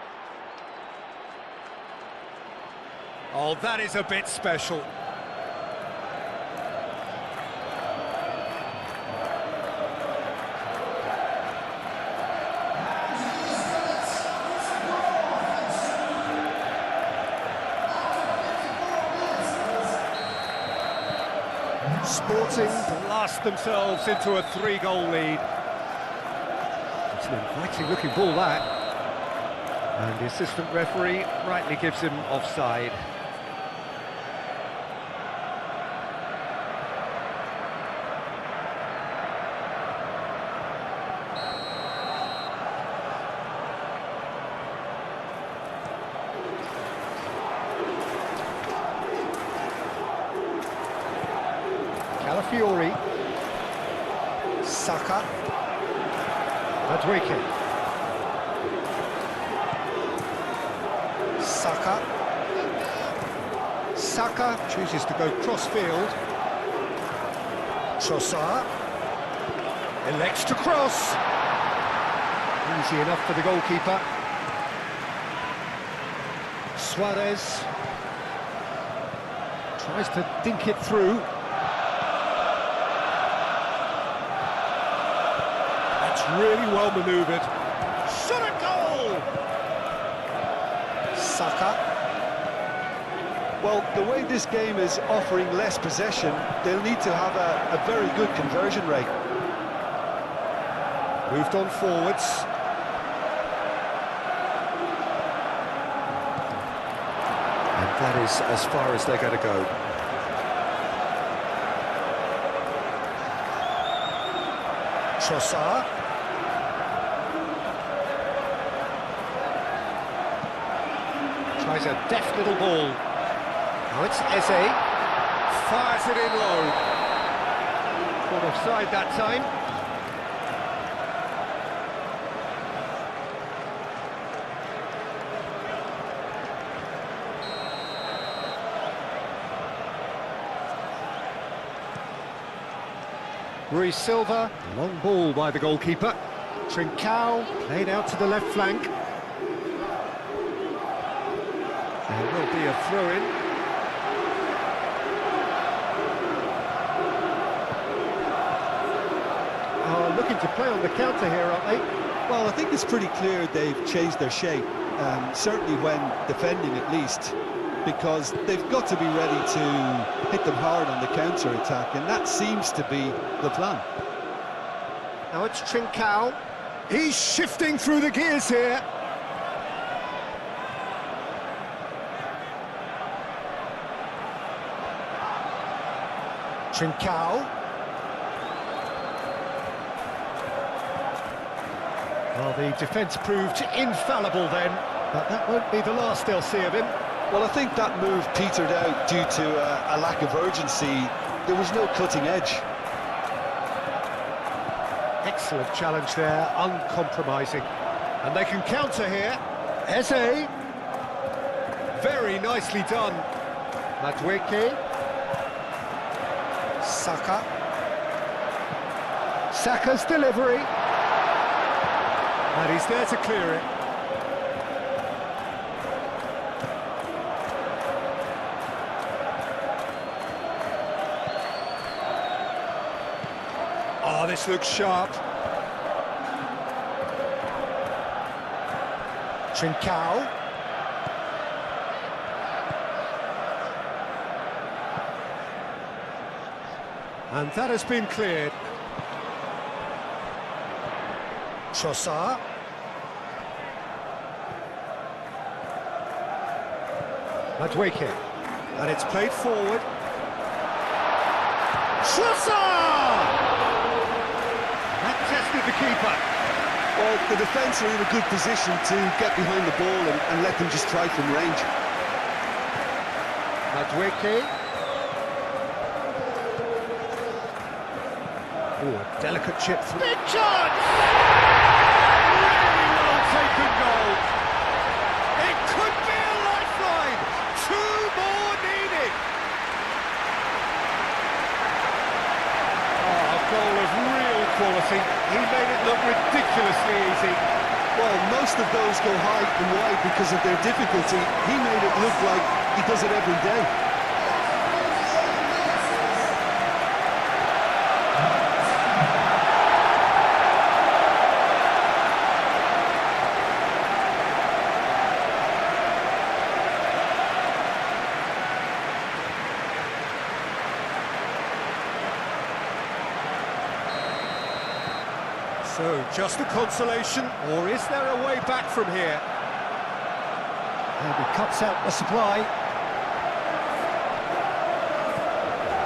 Oh, that is a bit special. Sporting blast themselves into a 3-goal lead. It's an inviting-looking ball, that. And the assistant referee rightly gives him offside. Calafiori. Saka. Madueke. Saka. Saka chooses to go cross-field. Trossard. Elects to cross. Easy enough for the goalkeeper. Suarez. Tries to dink it through. Really well manoeuvred. Shot a goal! Saka. Well, the way this game is offering less possession, they'll need to have a very good conversion rate. Moved on forwards. And that is as far as they're going to go. Trossard. Tries a deft little ball. Now it's Eze. Fires it in low. Caught offside that time. Rui Silva, long ball by the goalkeeper. Trincao, played out to the left flank. There will be a throw-in. Oh, looking to play on the counter here, aren't they? Well, I think it's pretty clear they've changed their shape, certainly when defending at least, because they've got to be ready to hit them hard on the counter-attack, and that seems to be the plan. Now it's Trincao. He's shifting through the gears here. Trincao. Well, the defence proved infallible then, but that won't be the last they'll see of him. Well, I think that move petered out due to a lack of urgency. There was no cutting edge. Excellent challenge there, uncompromising. And they can counter here. Eze. Very nicely done. Madueke. Saka. Saka's delivery. And he's there to clear it. Oh, this looks sharp. Trincao. And that has been cleared. Trossard. Madueke. And it's played forward. Trossard! That tested the keeper. Well, the defence are in a good position to get behind the ball and let them just try from range. Madueke. Oh, a delicate chip through. Big chance! Really well taken goal. It could be a lifeline. Two more needed. Oh, a goal of real quality. He made it look ridiculously easy. Well, most of those go high and wide because of their difficulty. He made it look like he does it every day. So, just a consolation, or is there a way back from here? And he cuts out the supply.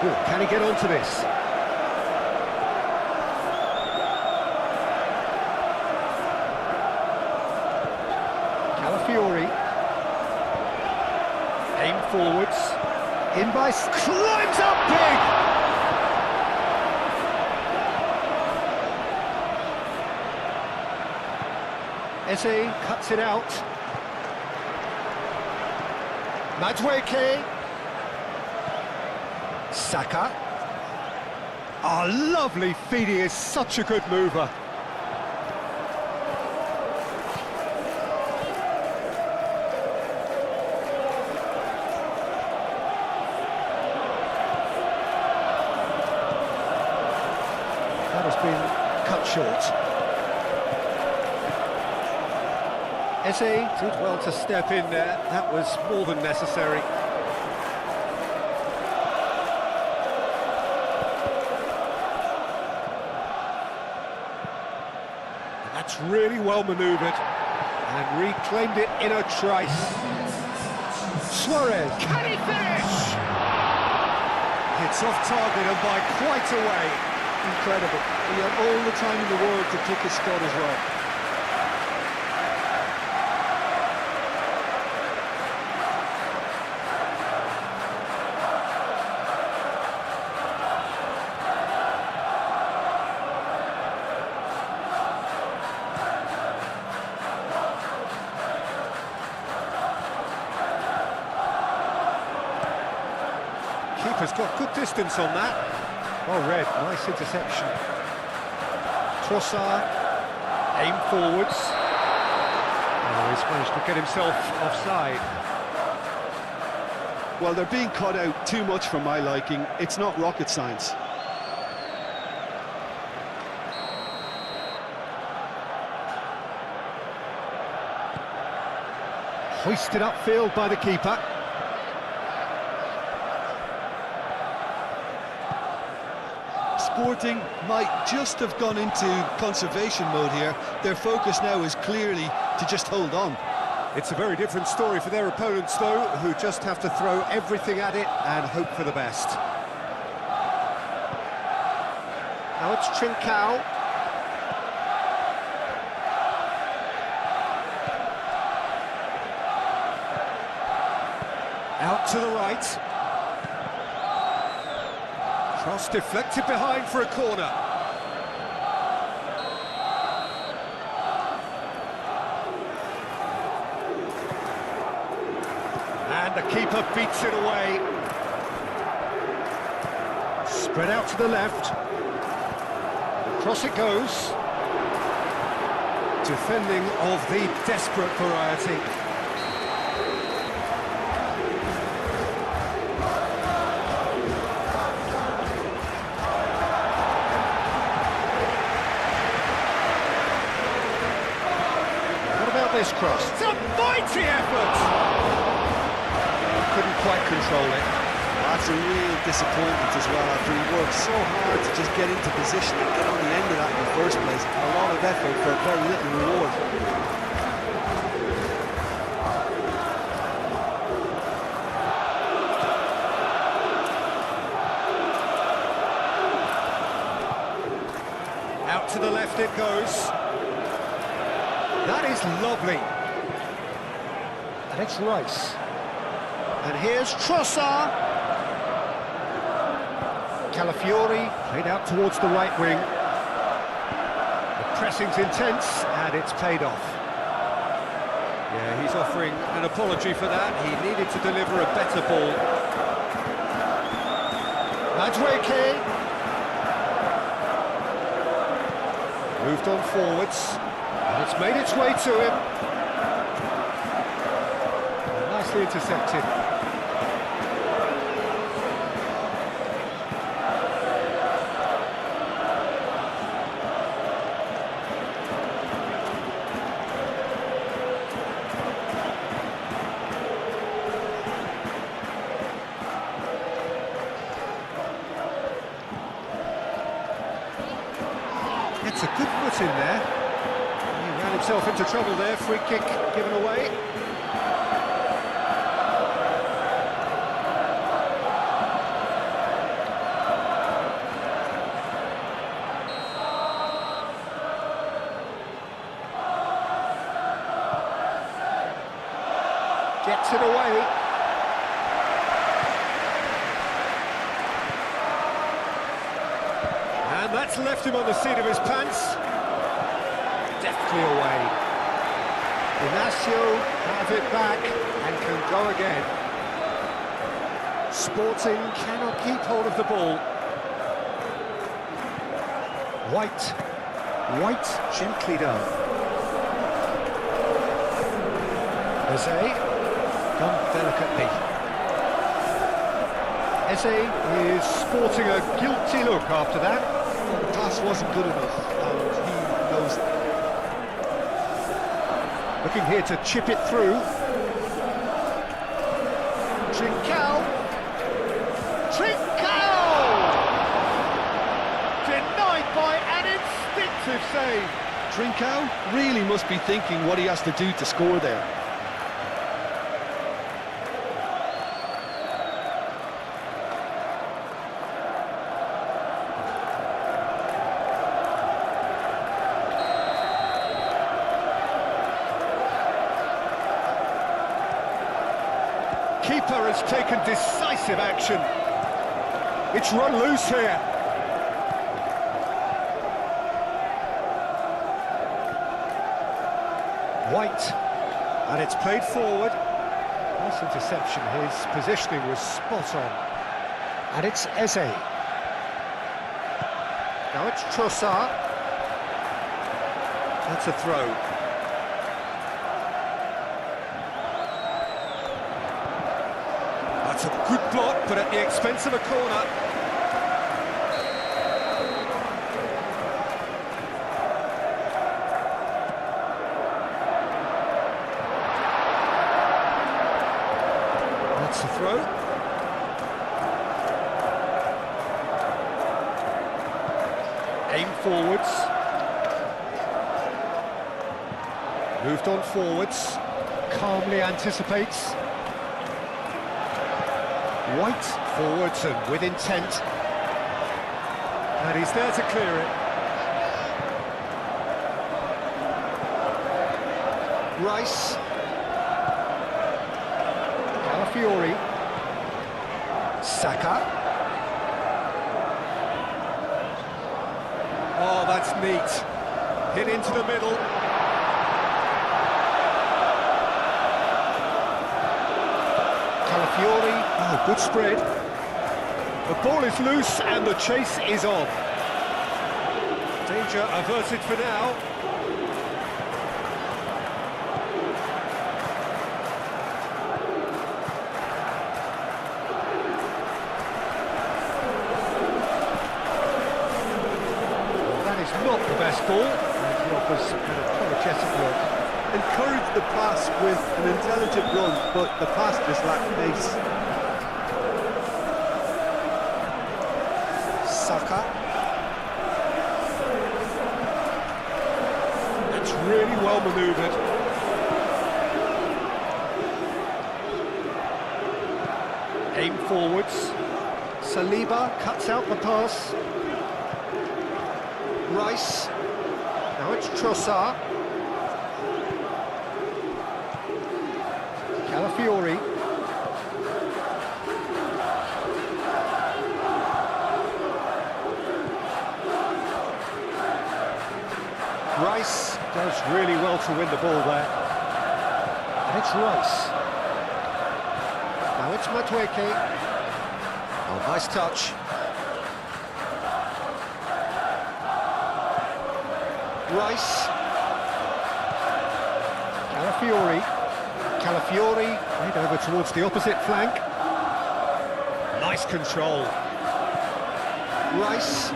Oh, can he get onto this? Calafiori. Aim forwards. In by... climbs up big! Eze cuts it out. Madueke. Saka. Oh, lovely feed, he is such a good mover. That has been cut short. Eze did well to step in there, that was more than necessary. And that's really well manoeuvred, and reclaimed it in a trice. Suarez, can he finish? It's off target and by quite a way. Incredible. He had all the time in the world to pick his spot as well. keeper's got good distance on that. Well read, nice interception. Trossard, aim forwards. Oh, he's managed to get himself offside. Well, they're being cut out too much for my liking. It's not rocket science. Hoisted upfield by the keeper. Sporting might just have gone into conservation mode here. Their focus now is clearly to just hold on. It's a very different story for their opponents, though, who just have to throw everything at it and hope for the best. Now it's Trincao. Out to the right. Cross deflected behind for a corner. And the keeper beats it away. Spread out to the left. Across it goes. Defending of the desperate variety. This cross. It's a mighty effort! Couldn't quite control it. That's a real disappointment as well, after he worked so hard to just get into position and get on the end of that in the first place. A lot of effort for very little reward. Out to the left it goes. That is lovely. And it's Rice. And here's Trossard. Calafiori played out towards the right wing. The pressing's intense and it's paid off. Yeah, he's offering an apology for that. He needed to deliver a better ball. Madweke. Moved on forwards. And it's made its way to him. Nicely intercepted. It's a good foot in there. Himself into trouble there, free kick given away. Gets it away. And that's left him on the seat of his pants. Deftly away. Inacio have it back and can go again. Sporting cannot keep hold of the ball. White gently done. Eze, done delicately. Eze is sporting a guilty look after that. The pass wasn't good enough, and he knows that. Looking here to chip it through. Trincao! Denied by an instinctive save. Trincao really must be thinking what he has to do to score there. Keeper has taken decisive action. It's run loose here. White, and it's played forward. Nice interception, his positioning was spot on. And it's Eze. Now it's Trossard. That's a throw. That's a good block, but at the expense of a corner. That's the throw. Aim forwards. Moved on forwards. Calmly anticipates. White forwards and with intent. And he's there to clear it. Rice. Calafiori. Saka. Oh, that's neat. Hit into the middle. Calafiori. Oh, good spread. The ball is loose and the chase is on. Danger averted for now. Not the best ball, and he offers an apologetic look. Encouraged the pass with an intelligent run, but the pass just lacked pace. Saka. That's really well manoeuvred. Aim forwards. Saliba cuts out the pass. Rice. Now it's Trossard. Calafiori. Rice does really well to win the ball there. And it's Rice. Now it's Madueke. Oh, nice touch. Rice. Calafiori. Calafiori played over towards the opposite flank. Nice control. Rice.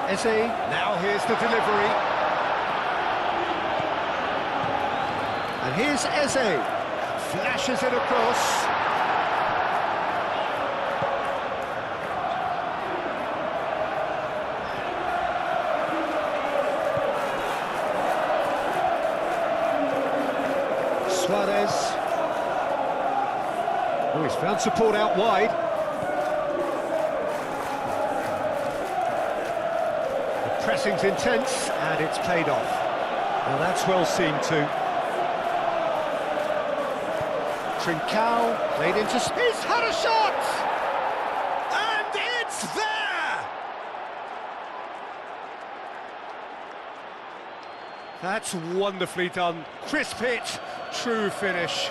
Eze. Now here's the delivery. And here's Eze. Flashes it across. Suarez. Oh, he's found support out wide. The pressing's intense, and it's paid off. Well, that's well seen too. Trincao played into space, had a shot! And it's there! That's wonderfully done. Crisp hit. True finish.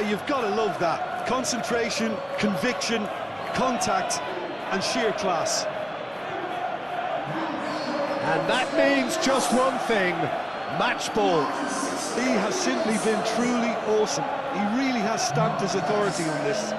You've got to love that. Concentration, conviction, contact, and sheer class. And that means just one thing, match ball. He has simply been truly awesome. He really has stamped his authority on this.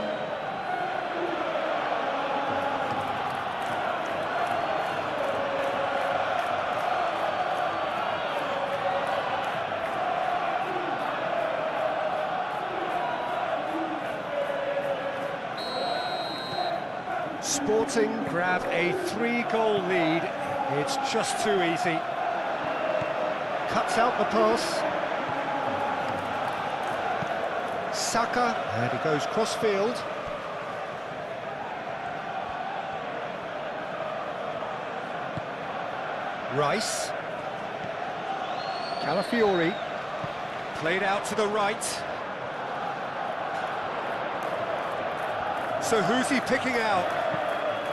Sporting grab a 3-goal lead. It's just too easy. Cuts out the pass. Saka, and he goes cross-field. Rice. Calafiori. Played out to the right. So who's he picking out?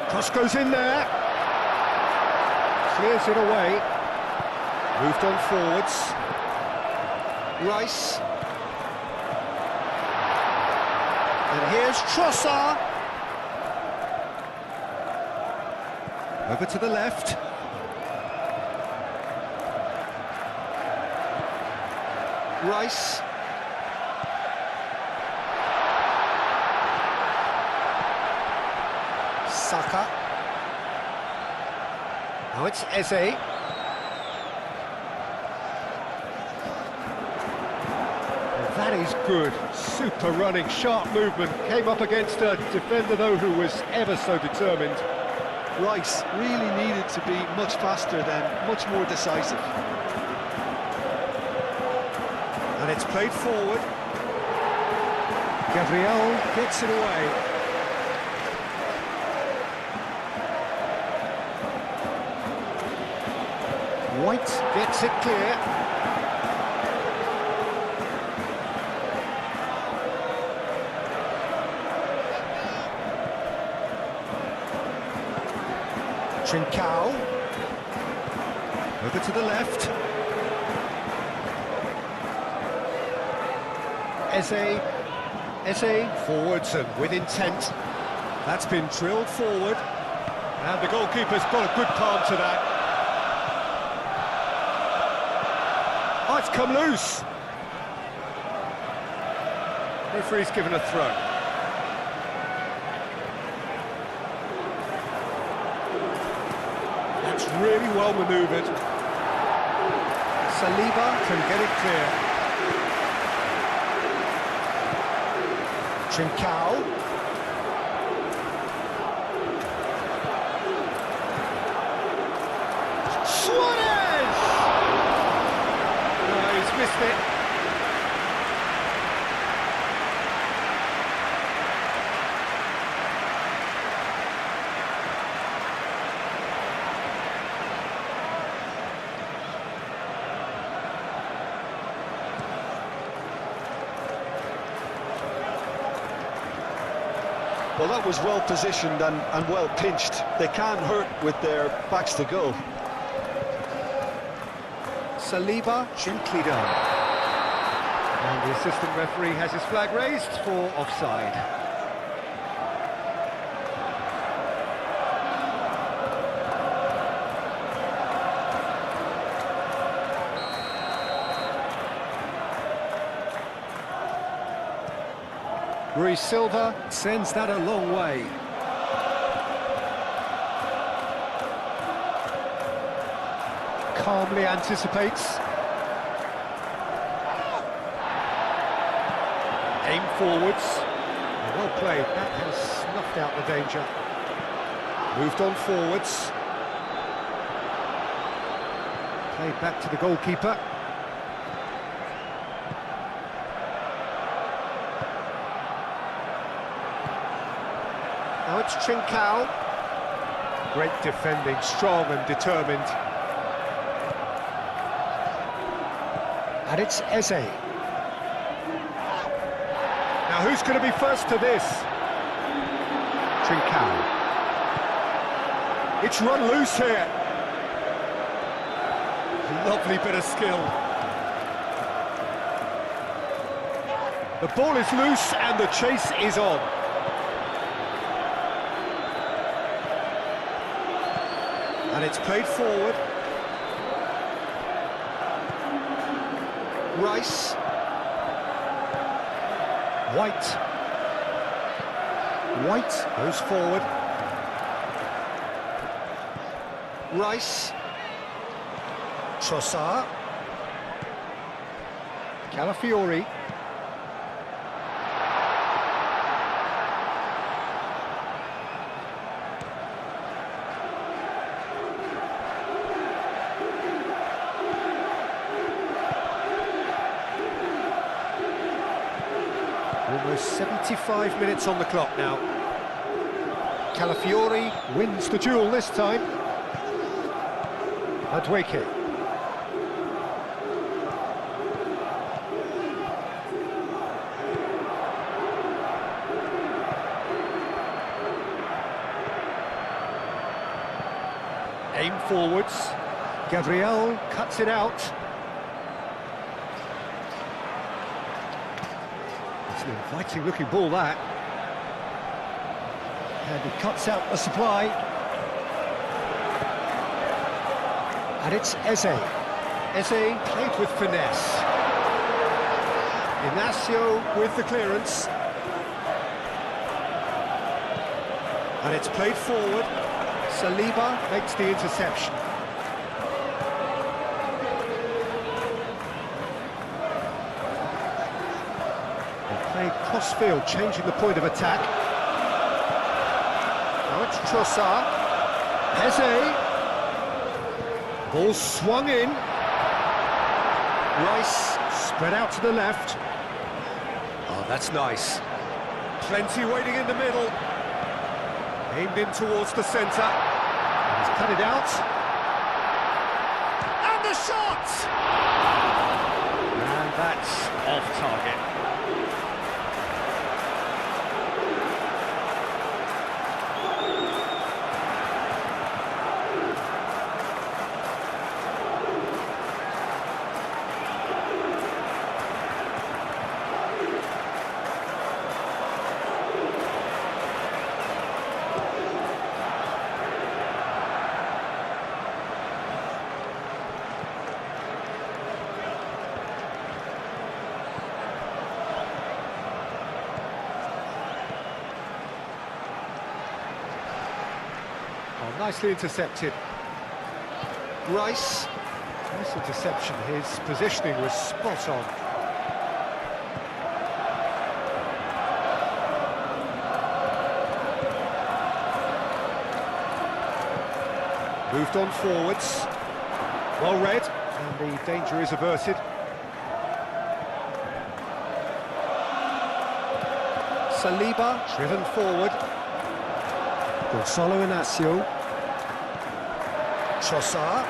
Cross goes in there. Clears it away. Moved on forwards. Rice. And here's Trossard. Over to the left. Rice. Saka. Now it's Eze. That is good. Super running, sharp movement. Came up against a defender, though, who was ever so determined. Rice really needed to be much faster then, much more decisive. And it's played forward. Gabriel gets it away. White gets it clear. Trincao. Over to the left. Eze forwards and with intent. That's been drilled forward. And the goalkeeper's got a good palm to that. Oh, it's come loose. Referee's given a throw. That's really well manoeuvred. Saliba can get it clear. Trincao. Suarez! No, he's missed it. Well, that was well positioned and well pinched. They can't hurt with their backs to goal. Saliba gently done. And the assistant referee has his flag raised for offside. Rui Silva sends that a long way. Calmly anticipates. Aim forwards. Well played, that has snuffed out the danger. Moved on forwards. Played back to the goalkeeper. Now it's Trincao. Great defending, strong and determined. And it's Eze. Now who's going to be first to this? Trincao. It's run loose here. Lovely bit of skill. The ball is loose and the chase is on. And it's played forward. Rice. White goes forward. Rice. Trossard. Calafiori. Almost 75 minutes on the clock now. Calafiori wins the duel this time. Adweke. Aim forwards. Gabriel cuts it out. It's an inviting looking ball, that. And he cuts out the supply. And it's Eze. Eze played with finesse. Inacio with the clearance. And it's played forward. Saliba makes the interception. They played cross-field, changing the point of attack. Now it's Trossard. Eze. Ball swung in. Rice spread out to the left. Oh, that's nice. Plenty waiting in the middle. Aimed in towards the centre. He's cut it out. And the shot! And that's off target. Oh, nicely intercepted. Rice. Nice interception. His positioning was spot on. Moved on forwards. Well read. And the danger is averted. Saliba driven forward. Gonzalo Inacio. Trossard.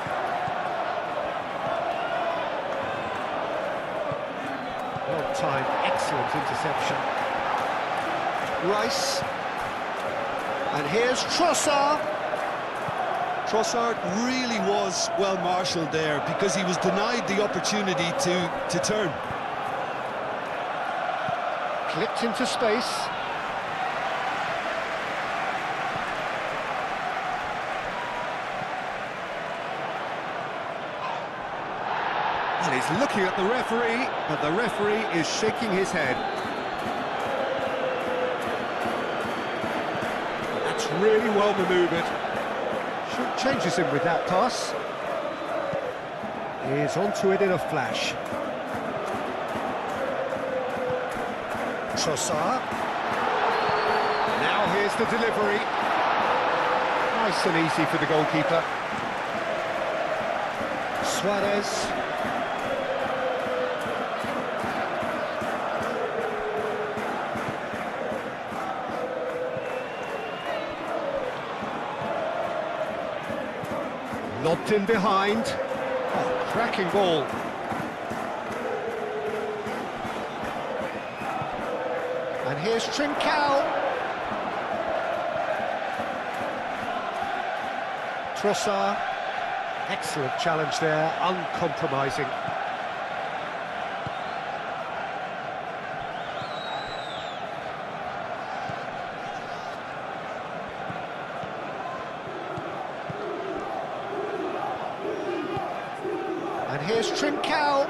Well timed, excellent interception. Rice. And here's Trossard. Trossard really was well marshalled there because he was denied the opportunity to turn. Clipped into space. And he's looking at the referee, but the referee is shaking his head. That's really well manoeuvred. Changes him with that pass. He's onto it in a flash. Trossard. Now here's the delivery. Nice and easy for the goalkeeper. Suarez. Lobbed in behind. Oh, cracking ball. And here's Trincao. Trossard. Excellent challenge there, uncompromising. And here's Trincao.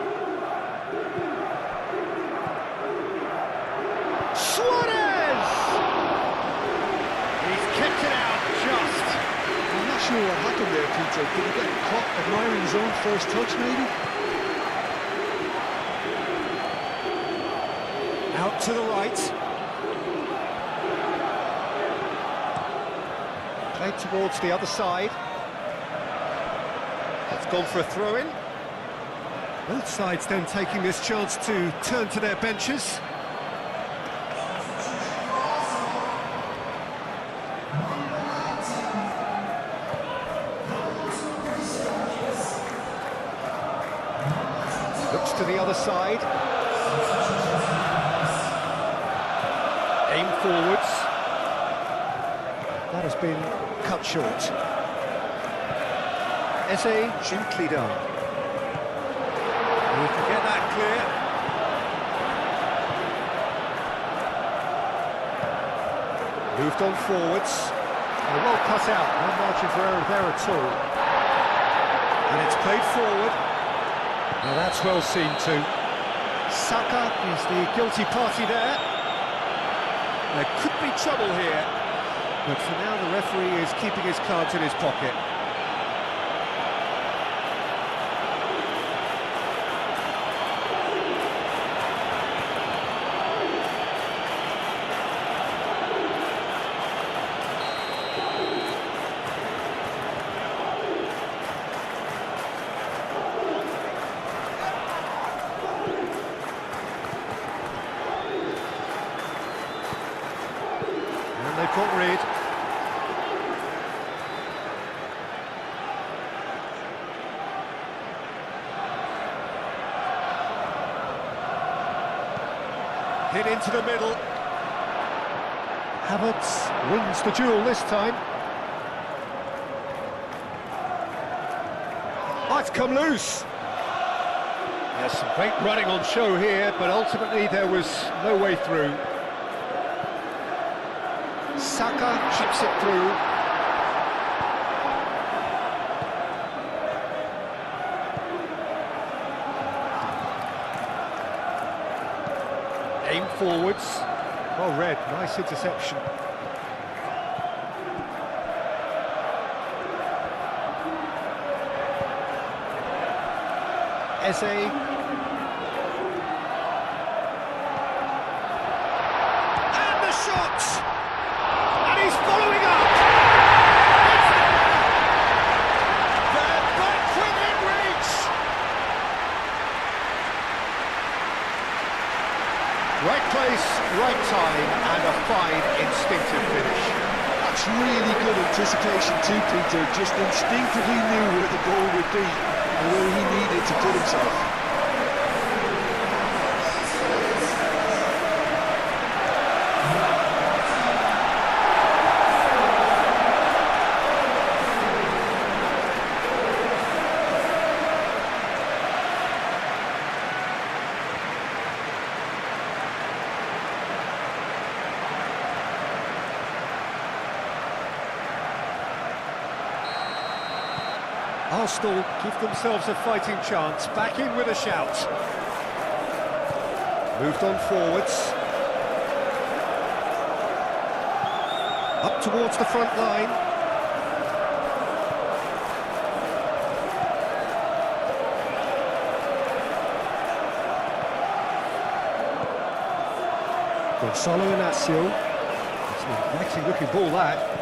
Suarez! He's kept it out just. I'm not sure what happened there, Peter. Did he get caught admiring his own first touch, maybe? Out to the right. Played towards the other side. It's gone for a throw-in. Both sides then taking this chance to turn to their benches. Looks to the other side. Aim forwards. That has been cut short. Eze gently done. He can get that clear. Moved on forwards. And well cut out, no margin for error there at all. And it's played forward. Now that's well seen too. Saka is the guilty party there. There could be trouble here. But for now the referee is keeping his cards in his pocket. They've got rid. Hit into the middle. Havertz wins the duel this time. Oh, it's come loose. There's some great running on show here, but ultimately there was no way through. Saka chips it through. Aim forwards. Well read, nice interception. Eze. And the shot! He's following up! It's there! They're back within reach! Right place, right time, and a fine instinctive finish. That's really good anticipation too, Peter. Just instinctively knew where the goal would be and where he needed to put himself. Arsenal give themselves a fighting chance, back in with a shout. Moved on forwards. Up towards the front line. Gonzalo Inacio. It's an exciting looking ball that.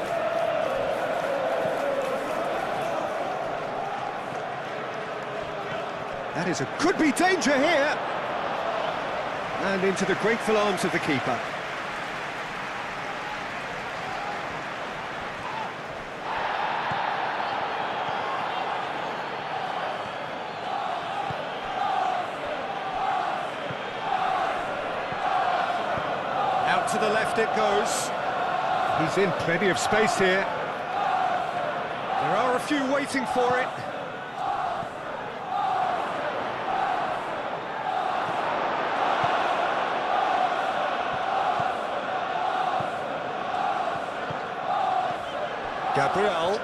That is could be danger here! And into the grateful arms of the keeper. Out to the left it goes. He's in plenty of space here. There are a few waiting for it. Gabriel.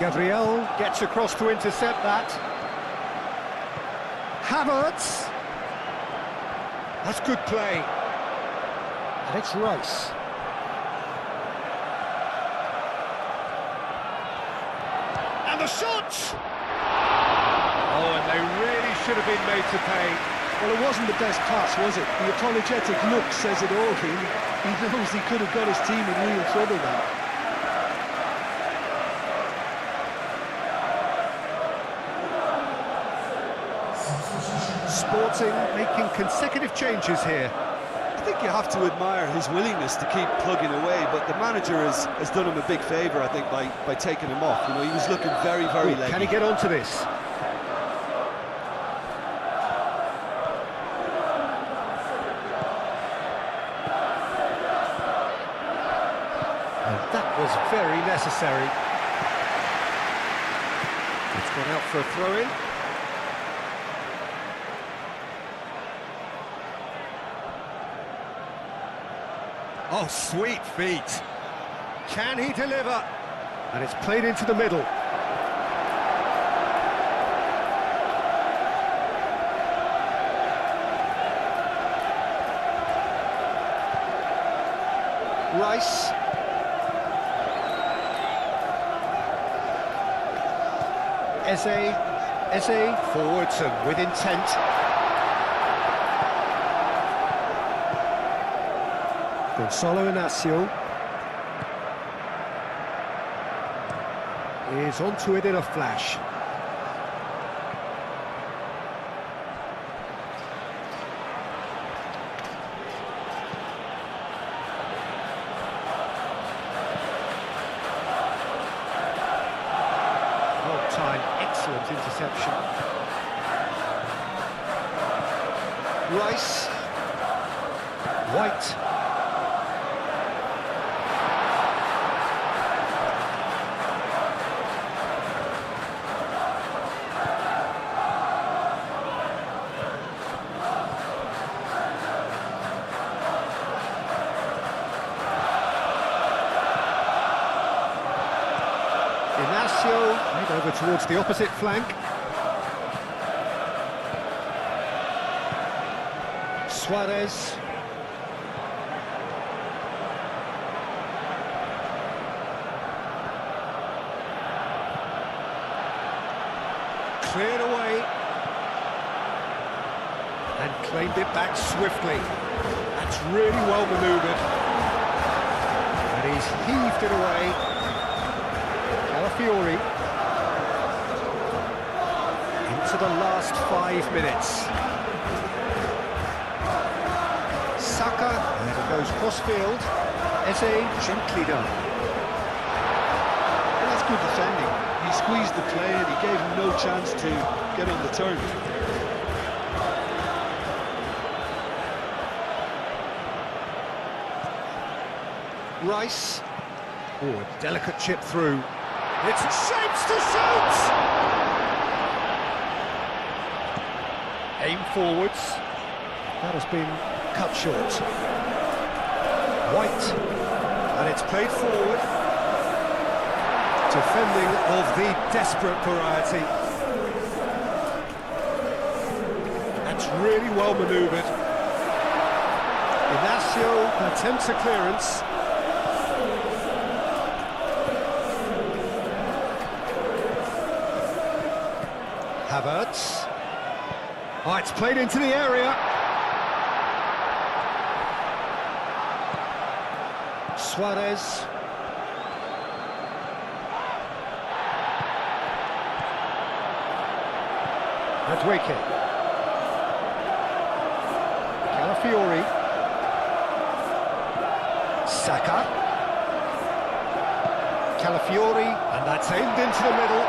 Gabriel gets across to intercept that. Havertz. That's good play. And it's Rice. And the shot! Oh, and they really should have been made to pay. Well, it wasn't the best pass, was it? The apologetic look says it all, really. He knows he could have got his team in real trouble now. Sporting making consecutive changes here. I think you have to admire his willingness to keep plugging away, but the manager has done him a big favour, I think, by taking him off. You know, he was looking very, very late. Can he get onto this? And that was very necessary. It's gone out for a throw-in. Oh, sweet feet. Can he deliver? And it's played into the middle. Rice. Eze forwards and with intent. Gonzalo Inacio is onto it in a flash. Time, excellent interception. Rice. White. Inacio, made over towards the opposite flank. Suarez. Cleared away. And claimed it back swiftly. That's really well manoeuvred. And he's heaved it away. Calafiori into the last 5 minutes. Saka, and it goes cross-field. Eze gently done. Well, that's good defending. He squeezed the play and he gave him no chance to get on the turn. Rice. Oh, a delicate chip through. It's shapes to shoot! Aim forwards. That has been cut short. White. And it's played forward. Defending of the desperate variety. That's really well manoeuvred. Inacio attempts a clearance. Havertz. Oh, it's played into the area. Suarez. Madueke. Calafiori. Saka. Calafiori, and that's aimed into the middle.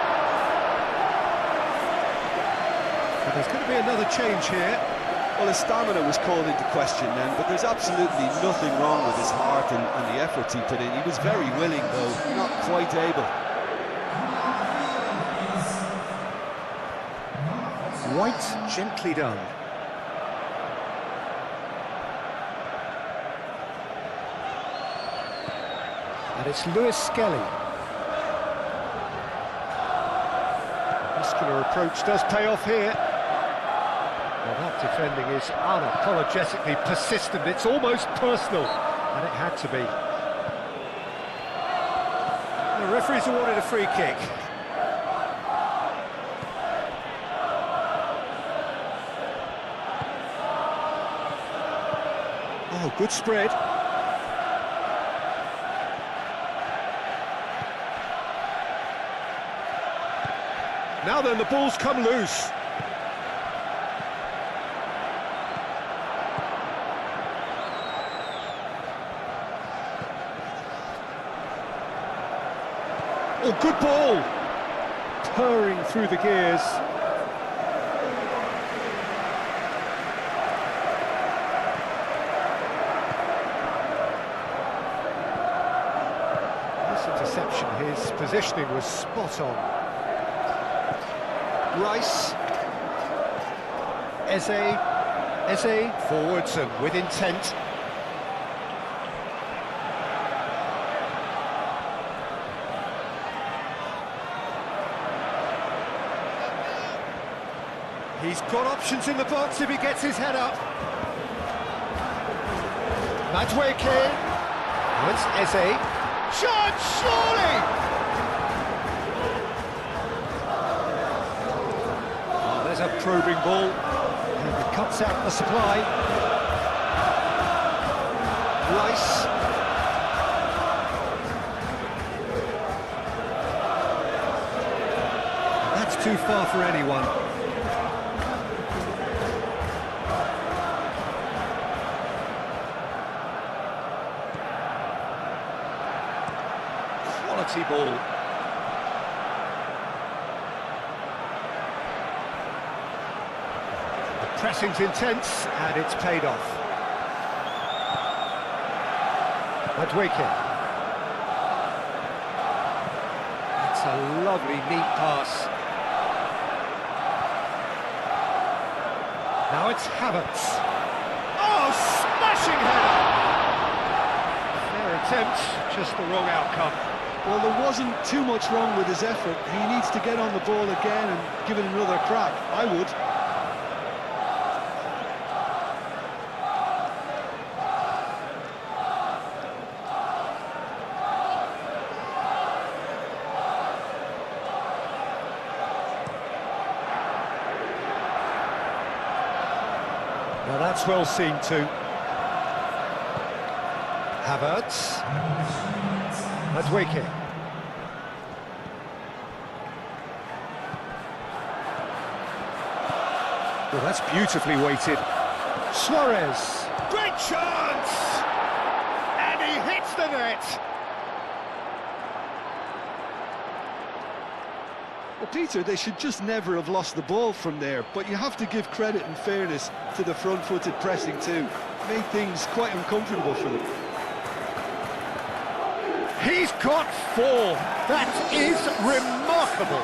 But there's going to be another change here. Well, his stamina was called into question then, but there's absolutely nothing wrong with his heart and the efforts he put in. He was very willing, though, not quite able. White, gently done. And it's Lewis Skelly. Muscular approach does pay off here. Well, that defending is unapologetically persistent. It's almost personal, and it had to be. The referee's awarded a free kick. Oh, good spread. Now then, the ball's come loose. Oh, good ball! Purring through the gears. This interception, his positioning was spot on. Rice. Eze forwards and with intent. He's got options in the box if he gets his head up. Madweke. It's Eze. Shot, surely! Oh, there's a probing ball. And it cuts out the supply. Rice. That's too far for anyone. Quality ball. The pressing's intense and it's paid off. Madweke. It's a lovely, neat pass. Now it's Havertz. Oh, smashing header! Fair attempt, just the wrong outcome. Well, there wasn't too much wrong with his effort. He needs to get on the ball again and give it another crack. I would. Well, that's well seen too. Havertz. Madweke. Well, that's beautifully weighted. Suarez. Great chance! And he hits the net! Well, Peter, they should just never have lost the ball from there, but you have to give credit and fairness to the front-footed pressing too. Made things quite uncomfortable for them. He's got 4. That is remarkable.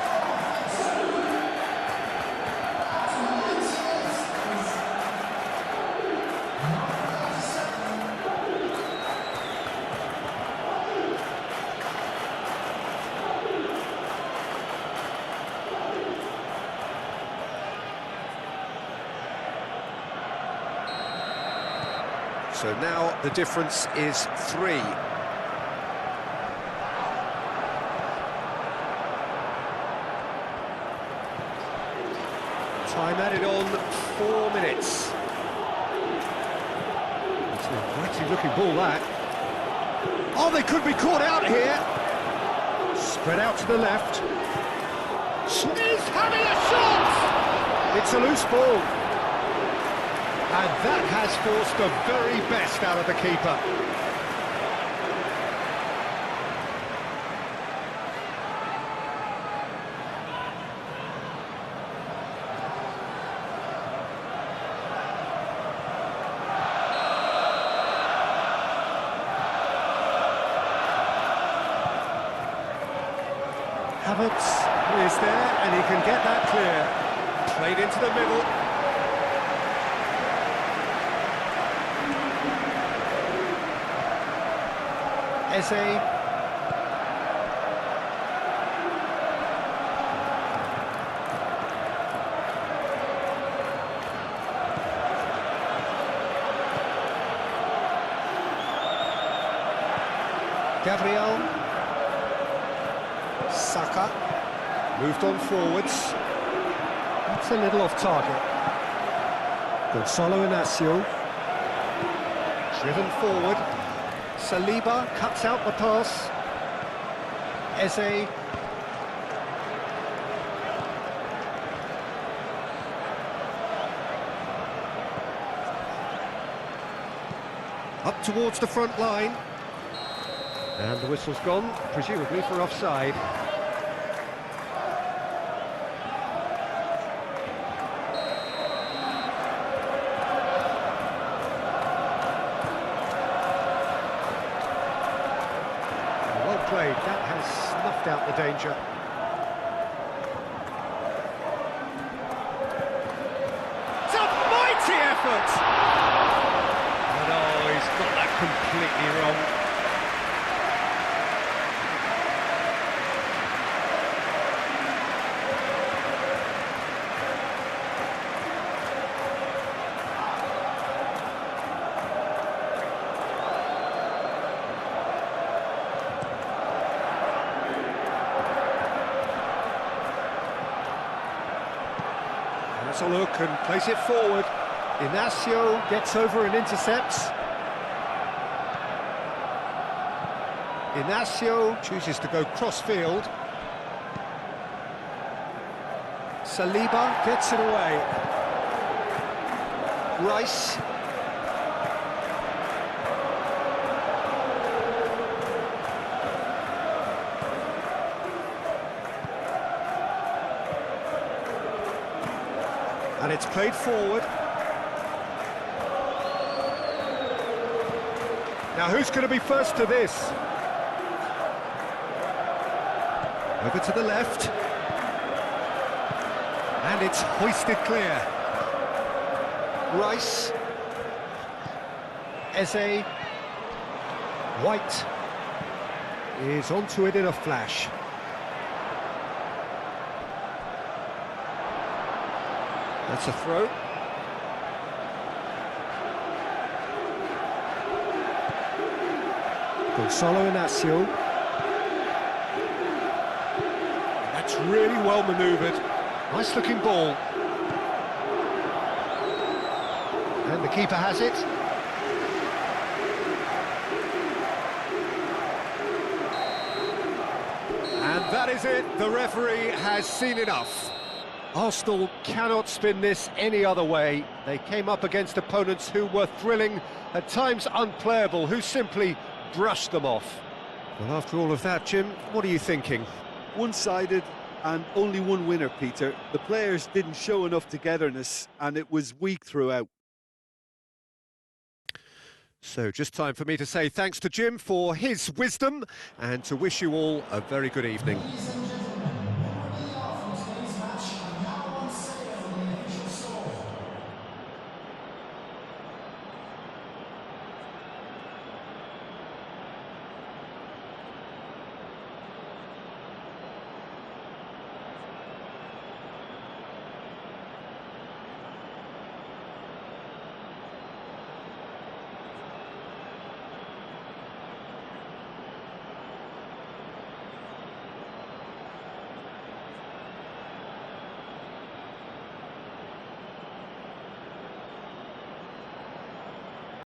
So now the difference is 3. Time added on 4 minutes. It's an inviting looking ball, that. Oh, they could be caught out here. Spread out to the left. He's having a shot! It's a loose ball. And that has forced the very best out of the keeper. Havertz is there, and he can get that clear. Played into the middle. Eze. Gabriel. Saka. Moved on forwards. That's a little off target. Gonzalo Inacio. Driven forward. Saliba cuts out the pass. Eze. Up towards the front line. And the whistle's gone, presumably for offside. Well played, that has snuffed out the danger. Gets a look and plays it forward. Inacio gets over and intercepts. Inacio chooses to go cross-field. Saliba gets it away. Rice. And it's played forward. Now who's going to be first to this? Over to the left. And it's hoisted clear. Rice. Eze. White is onto it in a flash. That's a throw. Gonzalo Inacio. That's really well manoeuvred. Nice looking ball. And the keeper has it. And that is it. The referee has seen enough. Arsenal cannot spin this any other way. They came up against opponents who were thrilling, at times unplayable, who simply brushed them off. Well, after all of that, Jim, what are you thinking? One-sided and only one winner, Peter. The players didn't show enough togetherness and it was weak throughout. So just time for me to say thanks to Jim for his wisdom and to wish you all a very good evening.